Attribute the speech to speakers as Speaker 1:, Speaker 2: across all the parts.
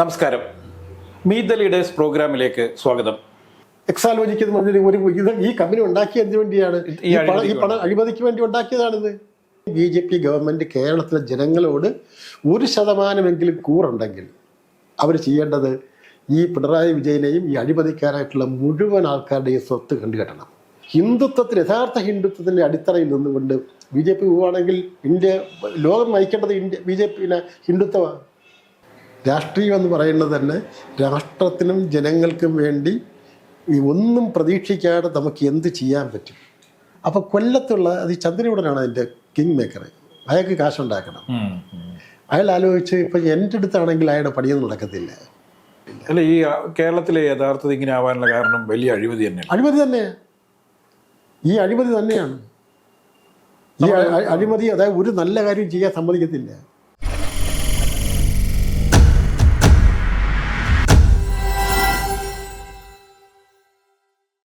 Speaker 1: നമസ്കാരം. Meet the leaders പ്രോഗ്രാമിലേക്ക് സ്വാഗതം.
Speaker 2: എക്സാലോജിക്ക് എന്ന് പറഞ്ഞൊരു ഈ കമ്പനി ഉണ്ടാക്കിയതിന് വേണ്ടിയാണ്, ഈ പണം അഴിമതിക്ക് വേണ്ടി ഉണ്ടാക്കിയതാണിത്. BJP ഗവൺമെന്റ് കേരളത്തിലെ ജനങ്ങളോട് 1% കൂറുണ്ടെങ്കിൽ അവർ ചെയ്യേണ്ടത് ഈ പിണറായി വിജയനെയും ഈ അഴിമതിക്കാരായിട്ടുള്ള മുഴുവൻ ആൾക്കാരുടെയും സ്വത്ത് കണ്ടുകെട്ടണം. ഹിന്ദുത്വത്തിന്, യഥാർത്ഥ ഹിന്ദുത്വത്തിൻ്റെ അടിത്തറയിൽ നിന്നുകൊണ്ട് BJP പോവുകയാണെങ്കിൽ ലോകം നയിക്കേണ്ടത് BJP ഹിന്ദുത്വമാണ്. രാഷ്ട്രീയം എന്ന് പറയുന്നത് തന്നെ രാഷ്ട്രത്തിനും ജനങ്ങൾക്കും വേണ്ടി ഒന്നും പ്രതീക്ഷിക്കാതെ നമുക്ക് എന്ത് ചെയ്യാൻ പറ്റും. അപ്പോൾ കൊല്ലത്തുള്ള അത് ഈ ചന്ദ്രയുടനാണ് അതിൻ്റെ കിങ് മേക്കർ. അയാൾക്ക് കാശുണ്ടാക്കണം. അയാൾ ആലോചിച്ച് ഇപ്പം എൻ്റെ അടുത്താണെങ്കിൽ അയാളുടെ പണിയൊന്നും നടക്കത്തില്ല.
Speaker 1: അല്ല, ഈ കേരളത്തിലെ യഥാർത്ഥത്തിൽ ഇങ്ങനെ ആവാനുള്ള കാരണം വലിയ അഴിമതി തന്നെയാണ്.
Speaker 2: ഈ അഴിമതി തന്നെയാണ്. ഈ അഴിമതി, അതായത് ഒരു നല്ല കാര്യം ചെയ്യാൻ സമ്മതിക്കത്തില്ല.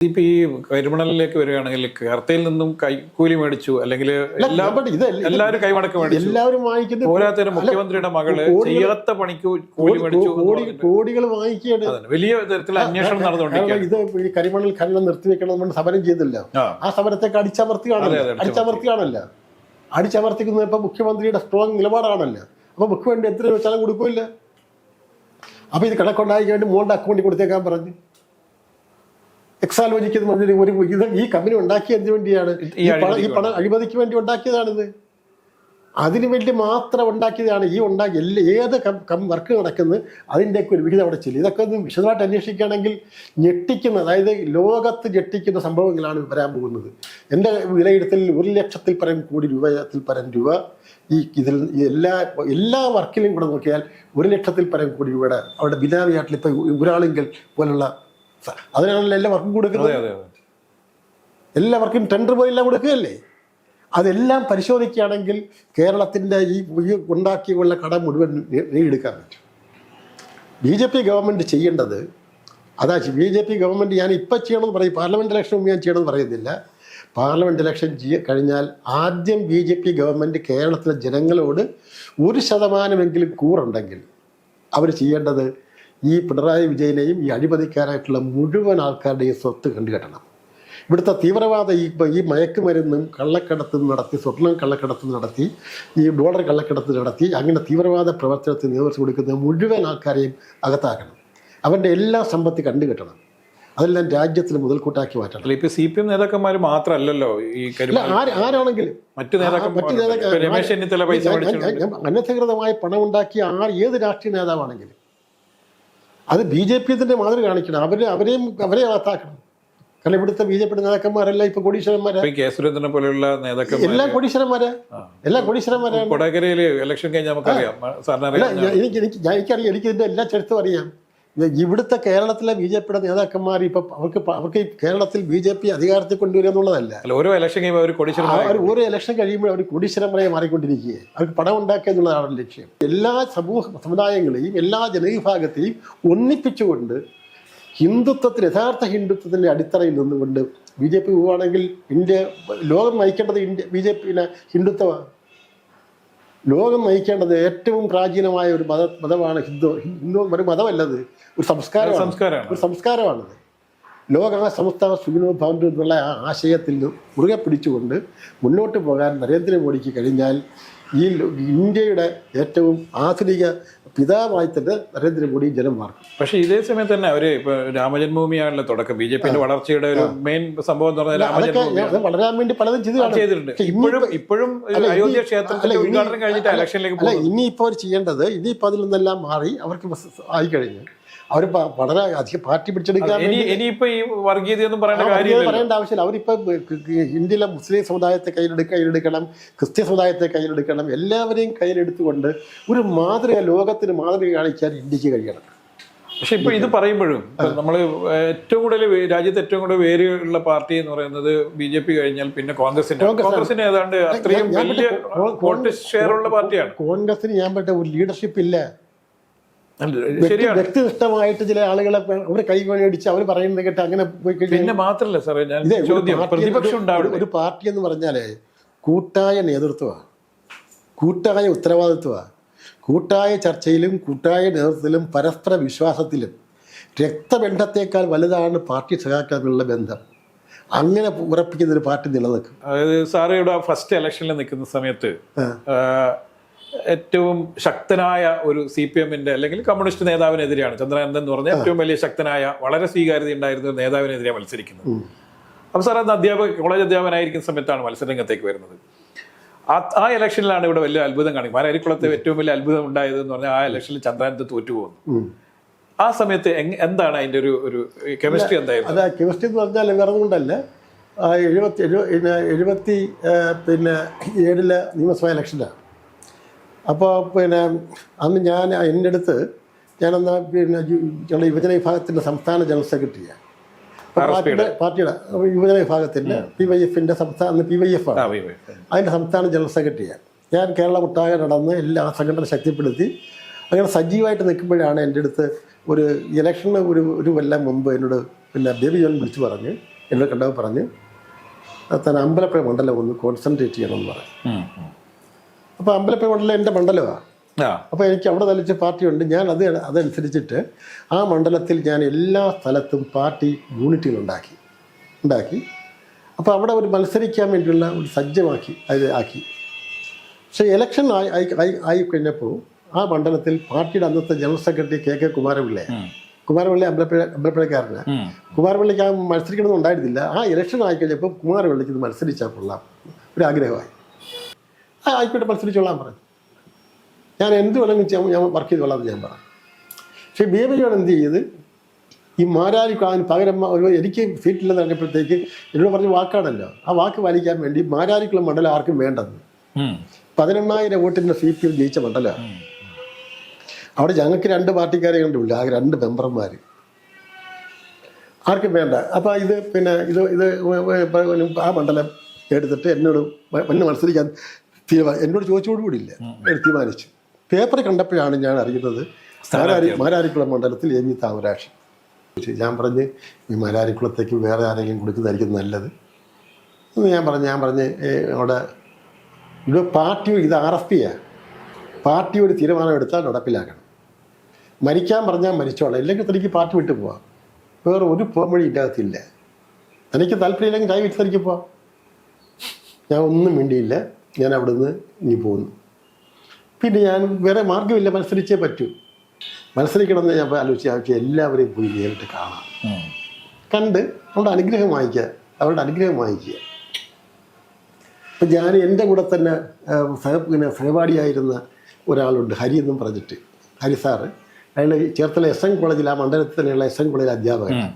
Speaker 1: ഇപ്പൊ ഈ കരിമണലിലേക്ക് വരികയാണെങ്കിൽ കർത്തയിൽ നിന്നും കൈക്കൂലി മേടിച്ചു, അല്ലെങ്കിൽ എല്ലാവരും കൈമടക്ക് മേടിച്ചു.
Speaker 2: എല്ലാവരും വാങ്ങിക്കുന്നത്.
Speaker 1: പോരാത്തതിന് മുഖ്യമന്ത്രിയുടെ മകള് ചെയ്യാത്ത പണിക്ക് കൂലി മേടിച്ചു.
Speaker 2: കോടികൾ വാങ്ങിക്കുകയാണ്.
Speaker 1: വലിയ തരത്തിലുള്ള അന്വേഷണം നടന്നുകൊണ്ടിരിക്കുകയാണ്.
Speaker 2: ഇത് ഈ കരിമണൽ ഖനനം നിർത്തിവെക്കണം സമരം ചെയ്തില്ല. ആ സമരത്തേക്ക് അടിച്ചമർത്തിയാണല്ലോ. അടിച്ചമർത്തിക്കുന്നത് ഇപ്പൊ മുഖ്യമന്ത്രിയുടെ സ്ട്രോങ് നിലപാടാണല്ലോ. അപ്പൊ മുഖ്യമന്ത്രി എത്ര വെച്ചാലും കൊടുക്കില്ല. അപ്പൊ ഇത് കണക്കുണ്ടാക്കി വേണ്ടി മോളുടെ അക്കൗണ്ടിൽ കൊടുത്തേക്കാൻ പറഞ്ഞു. എക്സാലോജിക്ക് എന്ന് പറഞ്ഞൊരു ഈ കമ്പനി ഉണ്ടാക്കിയതിന് വേണ്ടിയാണ്, ഈ പണം അഴിമതിക്ക് വേണ്ടി ഉണ്ടാക്കിയതാണിത്. അതിനു വേണ്ടി മാത്രം ഉണ്ടാക്കിയതാണ്. ഏത് വർക്ക് നടക്കുന്നത് അതിൻ്റെയൊക്കെ ഒരു വിഹിതം അവിടെ ചെല്ലും. ഇതൊക്കെ ഒന്ന് വിശദമായിട്ട് അന്വേഷിക്കുകയാണെങ്കിൽ ഞെട്ടിക്കുന്ന, അതായത് ലോകത്ത് ഞെട്ടിക്കുന്ന സംഭവങ്ങളാണ് വരാൻ പോകുന്നത്. എൻ്റെ വിലയിരുത്തലിൽ 1,00,000-ൽ പരം കോടി രൂപ ഇതിൽ എല്ലാ വർക്കിലും കൂടെ നോക്കിയാൽ 1,00,000-ൽ പരം കോടി രൂപയുടെ അവിടെ ബിനാമിയാട്ടിൽ ഇപ്പം ഒരാളെങ്കിൽ പോലുള്ള അതിനാണല്ലോ എല്ലാ വർക്കും കൊടുക്കുന്നത്. എല്ലാവർക്കും ടെൻഡർ പോലെല്ലാം കൊടുക്കുകയല്ലേ. അതെല്ലാം പരിശോധിക്കുകയാണെങ്കിൽ കേരളത്തിൻ്റെ ഈ ഉണ്ടാക്കിയുള്ള കടം മുഴുവൻ നേടിയെടുക്കാൻ പറ്റും. BJP ഗവൺമെൻറ് ചെയ്യേണ്ടത് അതാ. BJP ഗവൺമെൻറ് ഞാൻ ഇപ്പം ചെയ്യണമെന്ന് പറയും, പാർലമെൻറ്റ് ഇലക്ഷൻ മുമ്പ് ഞാൻ ചെയ്യണമെന്ന് പറയുന്നില്ല. പാർലമെൻറ്റ് ഇലക്ഷൻ കഴിഞ്ഞാൽ ആദ്യം BJP ഗവൺമെൻറ് കേരളത്തിലെ ജനങ്ങളോട് 1% കൂറുണ്ടെങ്കിൽ അവർ ചെയ്യേണ്ടത് ഈ പിണറായി വിജയനെയും ഈ അഴിമതിക്കാരായിട്ടുള്ള മുഴുവൻ ആൾക്കാരുടെയും സ്വത്ത് കണ്ടുകെട്ടണം. ഇവിടുത്തെ തീവ്രവാദ ഈ മയക്കുമരുന്നും കള്ളക്കടത്തും നടത്തി, സ്വർണം കള്ളക്കടത്തും നടത്തി, ഈ ഡോളർ കള്ളക്കടത്ത് നടത്തി, അങ്ങനെ തീവ്രവാദ പ്രവർത്തനത്തിന് നേതൃത്വം കൊടുക്കുന്ന മുഴുവൻ ആൾക്കാരെയും അകത്താക്കണം. അവരുടെ എല്ലാ സമ്പത്ത് കണ്ടുകെട്ടണം. അതെല്ലാം രാജ്യത്തിന് മുതൽക്കൂട്ടാക്കി മാറ്റണം.
Speaker 1: ഇപ്പൊ CPM നേതാക്കന്മാർ മാത്രമല്ലല്ലോ ഈ
Speaker 2: ആരാണെങ്കിലും അനധികൃതമായ പണം ഉണ്ടാക്കിയ ഏത് രാഷ്ട്രീയ നേതാവാണെങ്കിലും അത് BJP തന്നെ മാതൃക കാണിക്കണം. അവരെ അകത്താക്കണം. കാരണം ഇവിടുത്തെ BJP നേതാക്കന്മാരെല്ലാം ഇപ്പൊ കോടീശ്വരന്മാരാ. എല്ലാം കോടീശ്വരന്മാരാണ്.
Speaker 1: കൊടകരയില് ഇലക്ഷൻ കഴിഞ്ഞാൽ നമുക്കറിയാം.
Speaker 2: എനിക്കറിയാം, എനിക്ക് ഇതിന്റെ എല്ലാ ചരിത്രവും അറിയാം. ഇവിടുത്തെ കേരളത്തിലെ BJP നേതാക്കന്മാർ ഇപ്പൊ അവർക്ക് കേരളത്തിൽ BJP അധികാരത്തിൽ കൊണ്ടുവരിക എന്നുള്ളതല്ല.
Speaker 1: ഓരോ ഇലക്ഷൻ
Speaker 2: ഓരോ ഇലക്ഷൻ കഴിയുമ്പോൾ അവർ കോടീശ്വരന്മാരെ മാറിക്കൊണ്ടിരിക്കുകയെ. അവർക്ക് പണം ഉണ്ടാക്കുക എന്നുള്ളതാണ് ലക്ഷ്യം. എല്ലാ സമുദായങ്ങളെയും എല്ലാ ജനവിഭാഗത്തെയും ഒന്നിപ്പിച്ചുകൊണ്ട് ഹിന്ദുത്വത്തിന്, യഥാർത്ഥ ഹിന്ദുത്വത്തിൻ്റെ അടിത്തറയിൽ നിന്നുകൊണ്ട് BJP പോവുകയാണെങ്കിൽ ലോകം നയിക്കേണ്ടത് BJP ഹിന്ദുത്വമാണ്. ലോകം നയിക്കേണ്ടത് ഏറ്റവും പ്രാചീനമായ ഒരു മതമാണ് ഹിന്ദു. ഒരു മതമല്ലത്, ഒരു സംസ്കാരമാണത്. ലോക സംസ്ഥാന സുഖിനോ ഭവന്തു എന്നുള്ള ആ ആശയത്തിൽ മുറുകെ പിടിച്ചുകൊണ്ട് മുന്നോട്ട് പോകാൻ നരേന്ദ്രമോദിക്ക് കഴിഞ്ഞാൽ ഈ ഇന്ത്യയുടെ ഏറ്റവും ആധുനിക പിതാവായി തന്നെ നരേന്ദ്രമോദി ജനം മാറും.
Speaker 1: പക്ഷേ ഇതേ സമയത്ത് തന്നെ അവര് ഇപ്പൊ രാമജന്മഭൂമിയാണല്ലോ തുടക്കം. BJPന്റെ വളർച്ചയുടെ ഒരു മെയിൻ സംഭവം എന്ന് പറഞ്ഞാൽ
Speaker 2: വളരാൻ വേണ്ടി പലതും
Speaker 1: ചെയ്തിട്ടുണ്ട്. ഇപ്പോഴും അയോധ്യ ക്ഷേത്രത്തിലെ ഉദ്ഘാടനം കഴിഞ്ഞിട്ട് ഇലക്ഷനിലേക്ക്
Speaker 2: ഇനിയിപ്പോൾ അവർ ചെയ്യേണ്ടത്, ഇനിയിപ്പോൾ അതിൽ നിന്നെല്ലാം മാറി അവർക്ക് ആയിക്കഴിഞ്ഞു. അവർ വളരെ അധികം പാർട്ടി പിടിച്ചെടുക്കാൻ
Speaker 1: ഇനിയിപ്പോ ഈ വർഗീയതയൊന്നും പറയേണ്ട
Speaker 2: ആവശ്യമില്ല. അവരിപ്പോ ഇന്ത്യയിലെ മുസ്ലിം സമുദായത്തെ കയ്യിലെടുക്കണം, ക്രിസ്ത്യൻ സമുദായത്തെ കയ്യിലെടുക്കണം. എല്ലാവരെയും കയ്യിലെടുത്തുകൊണ്ട് ഒരു ലോകത്തിന് മാതൃക കാണിക്കാൻ ഇന്ത്യക്ക് കഴിയണം.
Speaker 1: പക്ഷെ ഇപ്പൊ ഇത് പറയുമ്പോഴും നമ്മൾ ഏറ്റവും കൂടുതൽ രാജ്യത്ത് ഏറ്റവും കൂടുതൽ വേരുള്ള പാർട്ടി എന്ന് പറയുന്നത് BJP കഴിഞ്ഞാൽ പിന്നെ കോൺഗ്രസിന് ഏതാണ്ട് അത്രയും വലിയ വോട്ട് ഷെയർ ഉള്ള പാർട്ടിയാണ്.
Speaker 2: കോൺഗ്രസിന് ഞാൻ പറ്റ ഒരു ലീഡർഷിപ്പ് ഇല്ല. വ്യക്തിനിഷ്ഠമായിട്ട് ചില ആളുകളെ അവർ കൈകൊടിച്ച് അവർ പറയുന്നത് കേട്ട് അങ്ങനെ പോയി കഴിഞ്ഞാൽ
Speaker 1: പിന്നെ മാത്രമല്ല സാറേ,
Speaker 2: ഒരു പാർട്ടി എന്ന് പറഞ്ഞാല് കൂട്ടായ നേതൃത്വമാണ്, കൂട്ടായ ഉത്തരവാദിത്വമാണ്, കൂട്ടായ ചർച്ചയിലും കൂട്ടായ നേതൃത്വത്തിലും പരസ്പര വിശ്വാസത്തിലും രക്തബന്ധത്തേക്കാൾ വലുതാണ് പാർട്ടി സഖാക്കളുള്ള ബന്ധം. അങ്ങനെ ഉറപ്പിക്കുന്ന ഒരു പാർട്ടി നിലനിൽക്കും.
Speaker 1: അതായത് സാറയുടെ ഫസ്റ്റ് ഇലക്ഷനിൽ നിൽക്കുന്ന സമയത്ത് ഏറ്റവും ശക്തനായ ഒരു CPM-ന്റെ അല്ലെങ്കിൽ കമ്മ്യൂണിസ്റ്റ് നേതാവിനെതിരെയാണ് ചന്ദ്രാനന്ദൻ എന്ന് പറഞ്ഞ ഏറ്റവും വലിയ ശക്തനായ വളരെ സ്വീകാര്യത ഉണ്ടായിരുന്ന ഒരു നേതാവിനെതിരെ മത്സരിക്കുന്നത്. അപ്പോൾ സാർ അന്ന് കോളേജ് അധ്യാപകനായിരിക്കുന്ന സമയത്താണ് മത്സരരംഗത്തേക്ക് വരുന്നത്. ആ ഇലക്ഷനിലാണ് ഇവിടെ വലിയ അത്ഭുതം കാണിക്കുന്നത്. മാരാരിക്കുളത്തെ ഏറ്റവും വലിയ അത്ഭുതം ഉണ്ടായത് എന്ന് പറഞ്ഞാൽ ആ ഇലക്ഷനിൽ ചന്ദ്രാനന്ദൻ തോറ്റുപോകുന്നു. ആ സമയത്ത് എന്താണ് അതിന്റെ ഒരു കെമിസ്ട്രി എന്തായിരുന്നു?
Speaker 2: അത് കെമിസ്ട്രി എന്ന് പറഞ്ഞാൽ വേറെ കൊണ്ടല്ല, 77 നിയമസഭാ ഇലക്ഷനാണ്. അപ്പോൾ അന്ന് എൻ്റെ അടുത്ത് ഞാനന്ന് ഞങ്ങളുടെ യുവജന വിഭാഗത്തിൻ്റെ സംസ്ഥാന ജനറൽ സെക്രട്ടറിയാണ്. പാർട്ടിയുടെ യുവജന വിഭാഗത്തിൻ്റെ PYF-ൻ്റെ സംസ്ഥാന PYF ആണ്, അതിൻ്റെ സംസ്ഥാന ജനറൽ സെക്രട്ടറിയാണ്. ഞാൻ കേരളം ഒട്ടാകെ നടന്ന് എല്ലാ സംഘടന ശക്തിപ്പെടുത്തി അങ്ങനെ സജീവമായിട്ട് നിൽക്കുമ്പോഴാണ് എൻ്റെ അടുത്ത് ഒരു ഇലക്ഷന് ഒരു കൊല്ലം മുമ്പ് എന്നോട് ബേബി ജോൺ വിളിച്ചു പറഞ്ഞ് എന്നോട് കണ്ടപ്പോൾ പറഞ്ഞ് തന്നെ അമ്പലപ്പുഴ മണ്ഡലം ഒന്ന് കോൺസെൻട്രേറ്റ് ചെയ്യണമെന്ന് പറഞ്ഞു. അപ്പോൾ അമ്പലപ്പുഴ മണ്ഡലം എൻ്റെ മണ്ഡലമാണ്. അപ്പോൾ എനിക്ക് അവിടെ തളിച്ച പാർട്ടിയുണ്ട്. ഞാൻ അതനുസരിച്ചിട്ട് ആ മണ്ഡലത്തിൽ ഞാൻ എല്ലാ സ്ഥലത്തും പാർട്ടി യൂണിറ്റുകളുണ്ടാക്കി. അപ്പോൾ അവിടെ ഒരു മത്സരിക്കാൻ വേണ്ടിയുള്ള ഒരു സജ്ജമാക്കി ആക്കി. പക്ഷേ ഇലക്ഷൻ ആയി കഴിഞ്ഞപ്പോൾ ആ മണ്ഡലത്തിൽ പാർട്ടിയുടെ അന്നത്തെ ജനറൽ സെക്രട്ടറി KK കുമാരപിള്ള അമ്പലപ്പുഴക്കാരനാണ്. കുമാരപിള്ളയ്ക്ക് ആ മത്സരിക്കണമെന്ന് ഉണ്ടായിരുന്നില്ല. ആ ഇലക്ഷൻ ആയിക്കഴിഞ്ഞപ്പോൾ കുമാരപിള്ളയ്ക്ക് ഇത് മത്സരിച്ചാൽ കൊള്ളാം ഒരു ആഗ്രഹമായി. ആയിക്കോട്ടെ മത്സരിച്ചോളാൻ പറഞ്ഞു. ഞാൻ എന്ത് വേണമെങ്കിലും ഞാൻ വർക്ക് ചെയ്തോളാം ഞാൻ പറഞ്ഞു. പക്ഷേ ബേബി ജോൺ എന്ത് ചെയ്ത് ഈ മാരാരിക്കുളത്തിന് പകരം എനിക്ക് സീറ്റില്ലെന്ന് പറഞ്ഞപ്പോഴത്തേക്ക് എന്നോട് പറഞ്ഞ വാക്കാണല്ലോ, ആ വാക്ക് പാലിക്കാൻ വേണ്ടി മാരാരിക്കുളം മണ്ഡലം ആർക്കും വേണ്ടെന്ന് 18,000 വോട്ടിൻ്റെ CPM ജയിച്ച മണ്ഡലമാണ്. അവിടെ ഞങ്ങൾക്ക് 2 പാർട്ടിക്കാരെ കണ്ടുമില്ല, ആകെ 2 മെമ്പർമാർ, ആർക്കും വേണ്ട. അപ്പോൾ ഇത് ആ മണ്ഡലം എടുത്തിട്ട് എന്നോട് മത്സരിക്കാൻ എന്നോട് ചോദിച്ചോടുകൂടിയില്ല, തീരുമാനിച്ചു. പേപ്പർ കണ്ടപ്പോഴാണ് ഞാൻ അറിയുന്നത് മാരാരിക്കുളം മണ്ഡലത്തിൽ MV താമരാക്ഷൻ. ഞാൻ പറഞ്ഞ് ഈ മാരാരിക്കുളത്തേക്ക് വേറെ ആരെങ്കിലും കൊടുക്കുന്നതായിരിക്കും നല്ലത് എന്ന് ഞാൻ പറഞ്ഞ് അവിടെ പാർട്ടി ഇത് RFP-യാണ്. പാർട്ടി ഒരു തീരുമാനം എടുത്താൽ നടപ്പിലാക്കണം. മരിക്കാൻ പറഞ്ഞാൽ മരിച്ചോളാം, ഇല്ലെങ്കിൽ തനിക്ക് പാർട്ടി വിട്ടു പോവാം. വേറെ ഒരു പോംവഴി ഇതിനകത്തില്ല. തനിക്ക് താല്പര്യമില്ലെങ്കിൽ കൈ വെച്ച് തനിക്ക് പോവാം. ഞാൻ ഒന്നും വേണ്ടിയില്ല, ഞാൻ അവിടെ നിന്ന് ഇനി പോകുന്നു. പിന്നെ ഞാൻ വേറെ മാർഗമില്ല, മത്സരിച്ചേ പറ്റൂ. മത്സരിക്കണമെന്ന് ഞാൻ ആലോചിച്ച് എല്ലാവരെയും പോയി നേരിട്ട് കാണാം, കണ്ട് അവരുടെ അനുഗ്രഹം വാങ്ങിക്കുക. അപ്പം ഞാൻ എൻ്റെ കൂടെ തന്നെ സഹപാഠിയായിരുന്ന ഒരാളുണ്ട്, ഹരി എന്നും പറഞ്ഞിട്ട്, ഹരി സാറ്. അയാൾ ചേർത്തല SN കോളേജിൽ, ആ മണ്ഡലത്തിൽ തന്നെയുള്ള SN കോളേജിൽ അധ്യാപകനാണ്.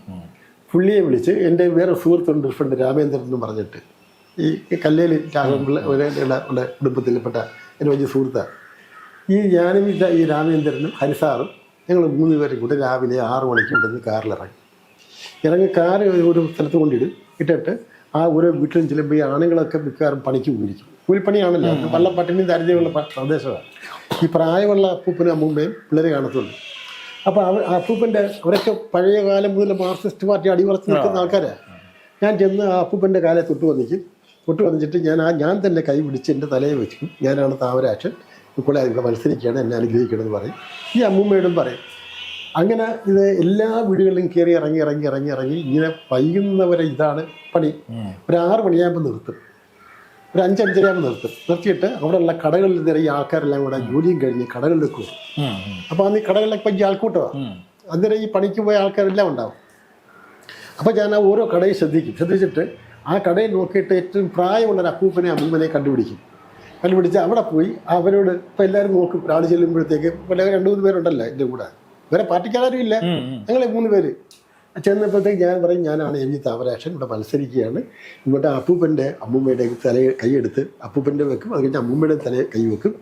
Speaker 2: പുള്ളിയെ വിളിച്ച് എൻ്റെ വേറെ സുഹൃത്തുണ്ട്, ഫ്രണ്ട് രാമേന്ദ്രൻ എന്നും പറഞ്ഞിട്ട്, ഈ കല്ലേലി രാഘവപിള്ള കുടുംബത്തിൽപ്പെട്ട എൻ്റെ വലിയ സുഹൃത്താണ്. ഞാനും ഈ രാമേന്ദ്രനും ഹരിസാറും ഞങ്ങൾ 3 പേരും കൂടെ രാവിലെ 6 മണിക്ക് ഇവിടുന്ന് കാറിലിറങ്ങി കാറ് ഒരു സ്ഥലത്ത് ഇട്ടിട്ട് ആ ഓരോ വീട്ടിലും ചെല്ലുമ്പോൾ ഈ ആണുങ്ങളൊക്കെ മിക്കവാറും പണിക്ക് പോയിരിക്കും. കൂലിപ്പണിയാണല്ലോ, വള്ളപ്പട്ടിണിയും ദരിദ്രമുള്ള പ്രദേശമാണ്. ഈ പ്രായമുള്ള അപ്പൂപ്പനും അമ്മൂമ്മയും പിള്ളേരെ കാണത്തുള്ളൂ. അപ്പോൾ അവരൊക്കെ പഴയ കാലം മുതൽ മാർക്സിസ്റ്റ് പാർട്ടി അടിയുറച്ച് നിൽക്കുന്ന ആൾക്കാരാണ്. ഞാൻ ചെന്ന് ആ അപ്പൂപ്പൻ്റെ കാലെ തൊട്ട് വന്നിച്ചിട്ട് ഞാൻ തന്നെ കൈ പിടിച്ച് എൻ്റെ തലയെ വെച്ചു, ഞാനാണ് താമരാക്ഷൻ, ഇപ്പോൾ ഇവിടെ മത്സരിക്കുകയാണ്, എന്നെ അനുഗ്രഹിക്കണമെന്ന് പറയും. ഈ അമ്മൂമ്മയോടും പറയും. അങ്ങനെ ഇത് എല്ലാ വീടുകളിലും കയറി ഇറങ്ങി ഇങ്ങനെ വൈകുന്നവരെ ഇതാണ് പണി. ഒരു 6 മണിയാകുമ്പോൾ നിർത്തും, ഒരു 5-5:30 നിർത്തിയിട്ട് അവിടെയുള്ള കടകളിൽ നിറയെ ആൾക്കാരെല്ലാം കൂടെ ജോലിയും കഴിഞ്ഞ് കടകളിലേക്ക് വരും. അപ്പോൾ അന്ന് ഈ കടകളിലൊക്കെ വലിയ ആൾക്കൂട്ടമാണ്. അന്നേരം ഈ പണിക്ക് പോയ ആൾക്കാരെല്ലാം ഉണ്ടാവും. അപ്പോൾ ഞാൻ ആ ഓരോ കടയും ശ്രദ്ധിച്ചിട്ട് ആ കടയിൽ നോക്കിയിട്ട് ഏറ്റവും പ്രായമുള്ളൊരു അപ്പൂപ്പനെ അമ്മൂമ്മനെ കണ്ടുപിടിച്ച് അവിടെ പോയി അവരോട് ഇപ്പോൾ എല്ലാവരും നോക്കും. ഒരാൾ ചെല്ലുമ്പോഴത്തേക്ക് 2-3 പേരുണ്ടല്ലോ എൻ്റെ കൂടെ, വേറെ പാർട്ടിക്കാരും ഇല്ല, ഞങ്ങളെ 3 പേര് ചെന്നപ്പോഴത്തേക്ക് ഞാൻ പറയും, ഞാനാണ് MV താമരാക്ഷൻ, ഇവിടെ മത്സരിക്കുകയാണ്. ഇങ്ങോട്ട് അപ്പൂപ്പൻ്റെ അമ്മൂമ്മയുടെ കൈയെടുത്ത് അപ്പൂപ്പൻ്റെ വെക്കും, അത് കഴിഞ്ഞ് അമ്മൂമ്മയുടെ കൈ വെക്കും,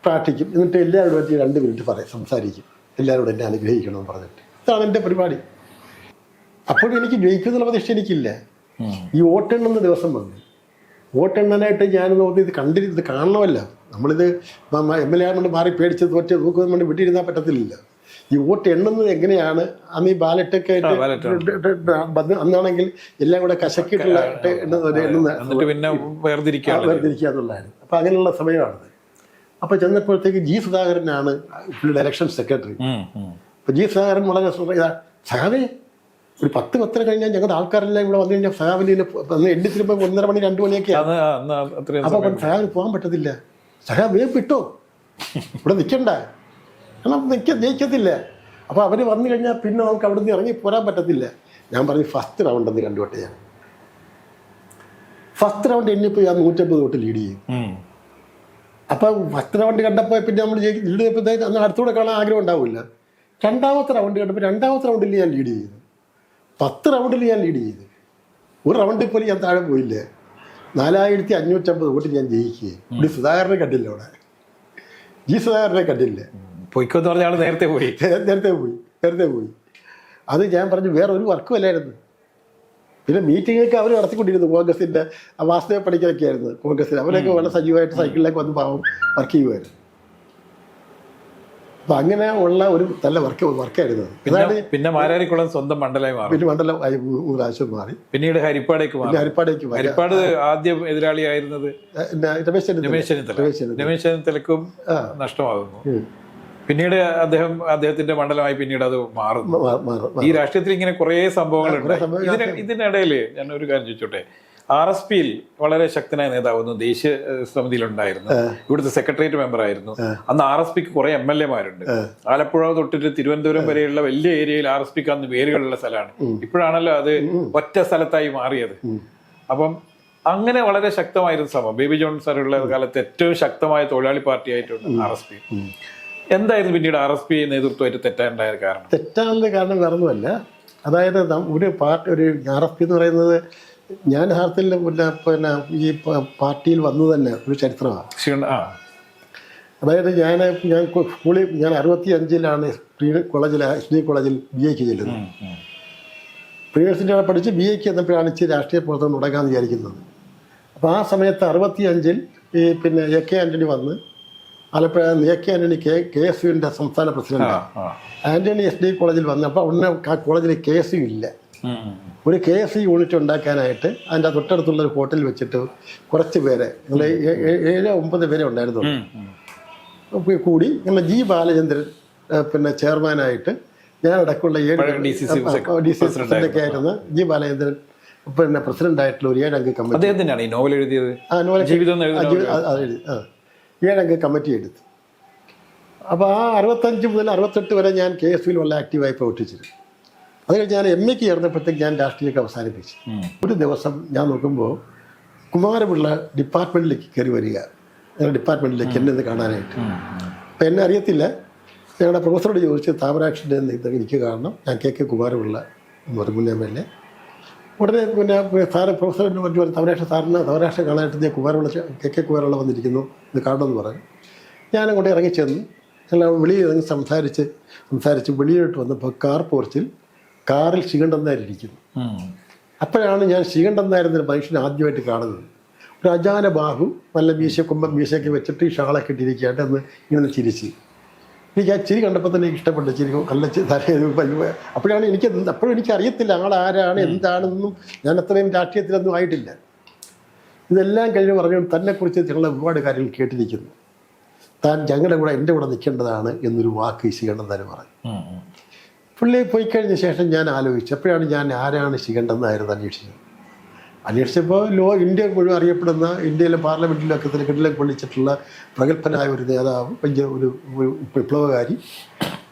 Speaker 2: പ്രാർത്ഥിക്കും. എന്നിട്ട് എല്ലാവരോടും 2 മിനിറ്റ് സംസാരിക്കും, എല്ലാവരോടും എന്നെ അനുഗ്രഹിക്കണമെന്ന് പറഞ്ഞിട്ട്. ഇതാണ് എൻ്റെ പരിപാടി. അപ്പോഴും എനിക്ക് ജയിക്കുന്നുള്ള പ്രതീക്ഷ എനിക്കില്ല. ഈ വോട്ടെണ്ണുന്ന ദിവസം വന്നു. വോട്ടെണ്ണനായിട്ട് ഞാൻ നോക്കി ഇത് കാണണമല്ലോ. നമ്മളിത് MLA കൊണ്ട് മാറി പേടിച്ച് നോക്കുന്ന വേണ്ടി വിട്ടിരുന്നാൽ പറ്റത്തില്ലല്ലോ. ഈ വോട്ട് എണ്ണുന്നത് എങ്ങനെയാണ്? അന്ന് ഈ ബാലറ്റൊക്കെ ആയിട്ട് അന്നാണെങ്കിൽ എല്ലാം കൂടെ കശക്കിയിട്ടുള്ള വേർതിരിക്കുക എന്നുള്ളതായിരുന്നു. അപ്പം അങ്ങനെയുള്ള സമയമാണത്. അപ്പോൾ ചെന്നപ്പോഴത്തേക്ക് ജി സുധാകരനാണ് പുള്ളിയുടെ ഇലക്ഷൻ സെക്രട്ടറി. അപ്പോൾ ജി സുധാകരൻ വളരെ സഹാവേ ഒരു 10 കഴിഞ്ഞാൽ ഞങ്ങളുടെ ആൾക്കാരെല്ലാം ഇവിടെ വന്നു കഴിഞ്ഞാൽ സഹാവിന് എണ്ണിത്തിരുമ്പോൾ 1:30 മണി 2 മണിയൊക്കെയാണ്. അപ്പോൾ സഹാവിന് പോകാൻ പറ്റത്തില്ല, സഹാബ് വേഗം വിട്ടോ, ഇവിടെ നിൽക്കണ്ട, കാരണം ജയിക്കത്തില്ല. അപ്പോൾ അവർ വന്നു കഴിഞ്ഞാൽ പിന്നെ നമുക്ക് അവിടെ നിന്ന് ഇറങ്ങി പോരാൻ പറ്റത്തില്ല. ഞാൻ പറഞ്ഞു ഫസ്റ്റ് റൗണ്ട് എന്ന് കണ്ടുകൊട്ടെ. ഞാൻ ഫസ്റ്റ് റൗണ്ട് എണ്ണിപ്പോൾ ഞാൻ 150 വോട്ട് ലീഡ് ചെയ്യും. അപ്പം ഫസ്റ്റ് റൗണ്ട് കണ്ടപ്പോൾ പിന്നെ നമ്മൾ ലീഡ് ചെയ്തപ്പോഴത്തേക്ക് അന്ന് അടുത്തൂടെ കാണാൻ ആഗ്രഹം ഉണ്ടാവില്ല. രണ്ടാമത്തെ റൗണ്ട് കണ്ടപ്പോൾ രണ്ടാമത്തെ റൗണ്ടിൽ ഞാൻ ലീഡ് ചെയ്തു. 10 റൗണ്ടിൽ ഞാൻ ലീഡ് ചെയ്തു. ഒരു റൗണ്ടിൽ പോലും ഞാൻ താഴെ പോയില്ല. 4550 വോട്ട് ഞാൻ ജയിക്കുകയും. ഇവിടെ സുധാകരനെ കണ്ടില്ല, അവിടെ ജി സുധാകരനെ കണ്ടില്ല.
Speaker 1: പൊയ്ക്കോന്ന് പറഞ്ഞ ആൾ നേരത്തെ പോയി.
Speaker 2: അത് ഞാൻ പറഞ്ഞു വേറെ ഒരു വർക്കും അല്ലായിരുന്നു. പിന്നെ മീറ്റിങ്ങൊക്കെ അവർ നടത്തിക്കൊണ്ടിരുന്നു. കോൺഗ്രസിൻ്റെ വാസുദേവ പണിക്കരൊക്കെ ആയിരുന്നു കോൺഗ്രസിൽ. അവരൊക്കെ വളരെ സജീവമായിട്ട് സൈക്കിളിലേക്ക് വന്ന് പാവം വർക്ക് ചെയ്യുമായിരുന്നു. അപ്പം അങ്ങനെ ഉള്ള ഒരു നല്ല വർക്കായിരുന്നു.
Speaker 1: പിന്നെ മാരാരിക്കുളം സ്വന്തം മണ്ഡലമായി മാറി.
Speaker 2: പിന്നെ മണ്ഡലം പ്രാവശ്യം മാറി.
Speaker 1: പിന്നീട് ഹരിപ്പാടേക്ക് ഹരിപ്പാട് ആദ്യം എതിരാളിയായിരുന്നത് രമേശ് ചെന്നിത്തലക്കും നഷ്ടമാകുന്നു. പിന്നീട് അദ്ദേഹത്തിന്റെ മണ്ഡലമായി പിന്നീട് അത് മാറുന്നു. ഈ രാഷ്ട്രീയത്തിൽ ഇങ്ങനെ കുറേ സംഭവങ്ങളുണ്ട്. ഇതിനിടയിൽ ഞാൻ ഒരു കാര്യം ചോദിച്ചോട്ടെ, RSPയിൽ വളരെ ശക്തനായ നേതാവെന്ന് ദേശീയ സമിതിയിലുണ്ടായിരുന്നു, ഇവിടുത്തെ സെക്രട്ടേറിയറ്റ് മെമ്പർ ആയിരുന്നു. അന്ന് RSPക്ക് കുറെ MLA-മാരുണ്ട്. ആലപ്പുഴ തൊട്ടിട്ട് തിരുവനന്തപുരം വരെയുള്ള വലിയ ഏരിയയിൽ RSPക്ക് അന്ന് വേരുകളുള്ള സ്ഥലമാണ്. ഇപ്പോഴാണല്ലോ അത് ഒറ്റ സ്ഥലത്തായി മാറിയത്. അപ്പം അങ്ങനെ വളരെ ശക്തമായിരുന്ന സംഭവം. ബേബി ജോൺ സാറുള്ള കാലത്ത് ഏറ്റവും ശക്തമായ തൊഴിലാളി പാർട്ടി ആയിട്ടുണ്ട് RSP. എന്തായിരുന്നു പിന്നീട് RSP നേതൃത്വമായിട്ട് തെറ്റാനുണ്ടായ കാരണം?
Speaker 2: തെറ്റാനുള്ള കാരണം വേറൊന്നുമല്ല. അതായത് ഒരു പാർട്ടി, ഒരു RSP എന്ന് പറയുന്നത് ഞാൻ യഥാർത്ഥത്തിൽ പിന്നെ ഈ പാർട്ടിയിൽ വന്നു തന്നെ ഒരു ചരിത്രമാണ്. അതായത് ഞാൻ സ്കൂളിൽ 65-ലാണ് SD കോളേജിൽ BA ചെല്ലുന്നത്. പ്രീവിയസിൻ്റെ അവിടെ പഠിച്ച് BA എന്നപ്പോഴാണ് ഇച്ചിരി രാഷ്ട്രീയ പ്രവർത്തനം തുടങ്ങാമെന്ന് വിചാരിക്കുന്നത്. അപ്പോൾ ആ സമയത്ത് 65-ൽ ഈ പിന്നെ AK ആൻ്റണി വന്ന് ആലപ്പുഴ AK ആൻ്റണി KSUവിൻ്റെ സംസ്ഥാന പ്രസിഡന്റ്. ആൻ്റണി SD കോളേജിൽ വന്ന് അപ്പോൾ ഉടനെ ആ കോളേജിൽ KSU ഇല്ല. ഒരു KSU യൂണിറ്റ് ഉണ്ടാക്കാനായിട്ട് അതിൻ്റെ തൊട്ടടുത്തുള്ള ഒരു ഹോട്ടലിൽ വെച്ചിട്ട് കുറച്ച് പേരെ, 7-9 പേരെ ഉണ്ടായിരുന്നു കൂടി, ഞങ്ങൾ G ബാലചന്ദ്രൻ പിന്നെ ചെയർമാനായിട്ട്, ഞാൻ അടക്കമുള്ള 7 DC പ്രസിഡൻ്റൊക്കെ ആയിരുന്നു. G ബാലചന്ദ്രൻ പിന്നെ പ്രസിഡൻ്റായിട്ടുള്ള ഒരു 7-അംഗ കമ്മിറ്റി. 7-അംഗ കമ്മിറ്റി എടുത്തു. അപ്പോൾ ആ 65 മുതൽ 68 വരെ ഞാൻ KSUവിൽ വളരെ ആക്റ്റീവായി പ്രവർത്തിച്ചിരുന്നു. അത് കഴിഞ്ഞ് ഞാൻ MA-ക്ക് ചേർന്നപ്പോഴത്തേക്ക് ഞാൻ രാഷ്ട്രീയമൊക്കെ അവസാനിപ്പിച്ചു. ഒരു ദിവസം ഞാൻ നോക്കുമ്പോൾ കുമാരപിള്ള ഡിപ്പാർട്ട്മെൻറ്റിലേക്ക് കയറി വരിക, ഞങ്ങളുടെ ഡിപ്പാർട്ട്മെൻറ്റിലേക്ക് എന്നെ കാണാനായിട്ട്. അപ്പം എന്നെ അറിയത്തില്ല. ഞങ്ങളുടെ പ്രൊഫസറോട് ചോദിച്ച് താമരാക്ഷൻ്റെ എനിക്ക് കാണണം, ഞാൻ KK കുമാരപിള്ള എന്ന് പറയും, മുൻ MLA. ഉടനെ പിന്നെ സാറ് പ്രൊഫസറിന് പറഞ്ഞു, താമരാക്ഷൻ കാണാനായിട്ട് ഞാൻ KK കുമാരപിള്ള വന്നിരിക്കുന്നു, ഇത് കാണണമെന്ന് പറഞ്ഞു. ഞാനങ്ങോട്ട് ഇറങ്ങിച്ചെന്ന് ഞങ്ങൾ വെളിയിൽ ഇറങ്ങി സംസാരിച്ച് വെളിയിലോട്ട് വന്നപ്പോൾ കാറിൽ ശ്രീകണ്ഠൻ നായർ ഇരിക്കുന്നു. അപ്പോഴാണ് ഞാൻ ശ്രീകണ്ഠൻ നായർ എന്നൊരു മനുഷ്യനെ ആദ്യമായിട്ട് കാണുന്നത്. ഒരു അജാന ബാഹു, നല്ല മീശയൊക്കെ വെച്ചിട്ട് ഈ ഷാളൊക്കെ ഇട്ടിരിക്കുകയായിട്ട് അന്ന് ഇങ്ങനെ ചിരിച്ച്. എനിക്ക് ആ ചിരി കണ്ടപ്പോൾ തന്നെ എനിക്ക് ഇഷ്ടപ്പെട്ടു. ചിരി അപ്പോഴാണ് അപ്പോഴും എനിക്കറിയത്തില്ല ആളാരാണ് എന്താണെന്നും. ഞാൻ അത്രയും രാഷ്ട്രീയത്തിലൊന്നും ആയിട്ടില്ല. ഇതെല്ലാം കഴിഞ്ഞ് പറഞ്ഞു തന്നെക്കുറിച്ച് ഞങ്ങൾ ഒരുപാട് കാര്യങ്ങൾ കേട്ടിരിക്കുന്നു. താൻ ഞങ്ങളുടെ കൂടെ എൻ്റെ കൂടെ നിൽക്കേണ്ടതാണ് എന്നൊരു വാക്ക് ശ്രീകണ്ഠൻ നായർ പറഞ്ഞു. പുള്ളി പോയി കഴിഞ്ഞ ശേഷം ഞാൻ ആലോചിച്ചു. അപ്പോഴാണ് ഞാൻ ആരാണ് ശ്രീകണ്ഠൻ നായർ അന്വേഷിച്ചപ്പോൾ ഇന്ത്യ മുഴുവൻ അറിയപ്പെടുന്ന, ഇന്ത്യയിലെ പാർലമെൻറ്റിലൊക്കെ ക്രിക്കറ്റിലേക്ക് വിളിച്ചിട്ടുള്ള പ്രഗത്ഭനായ ഒരു നേതാവ്, വലിയ ഒരു വിപ്ലവകാരി.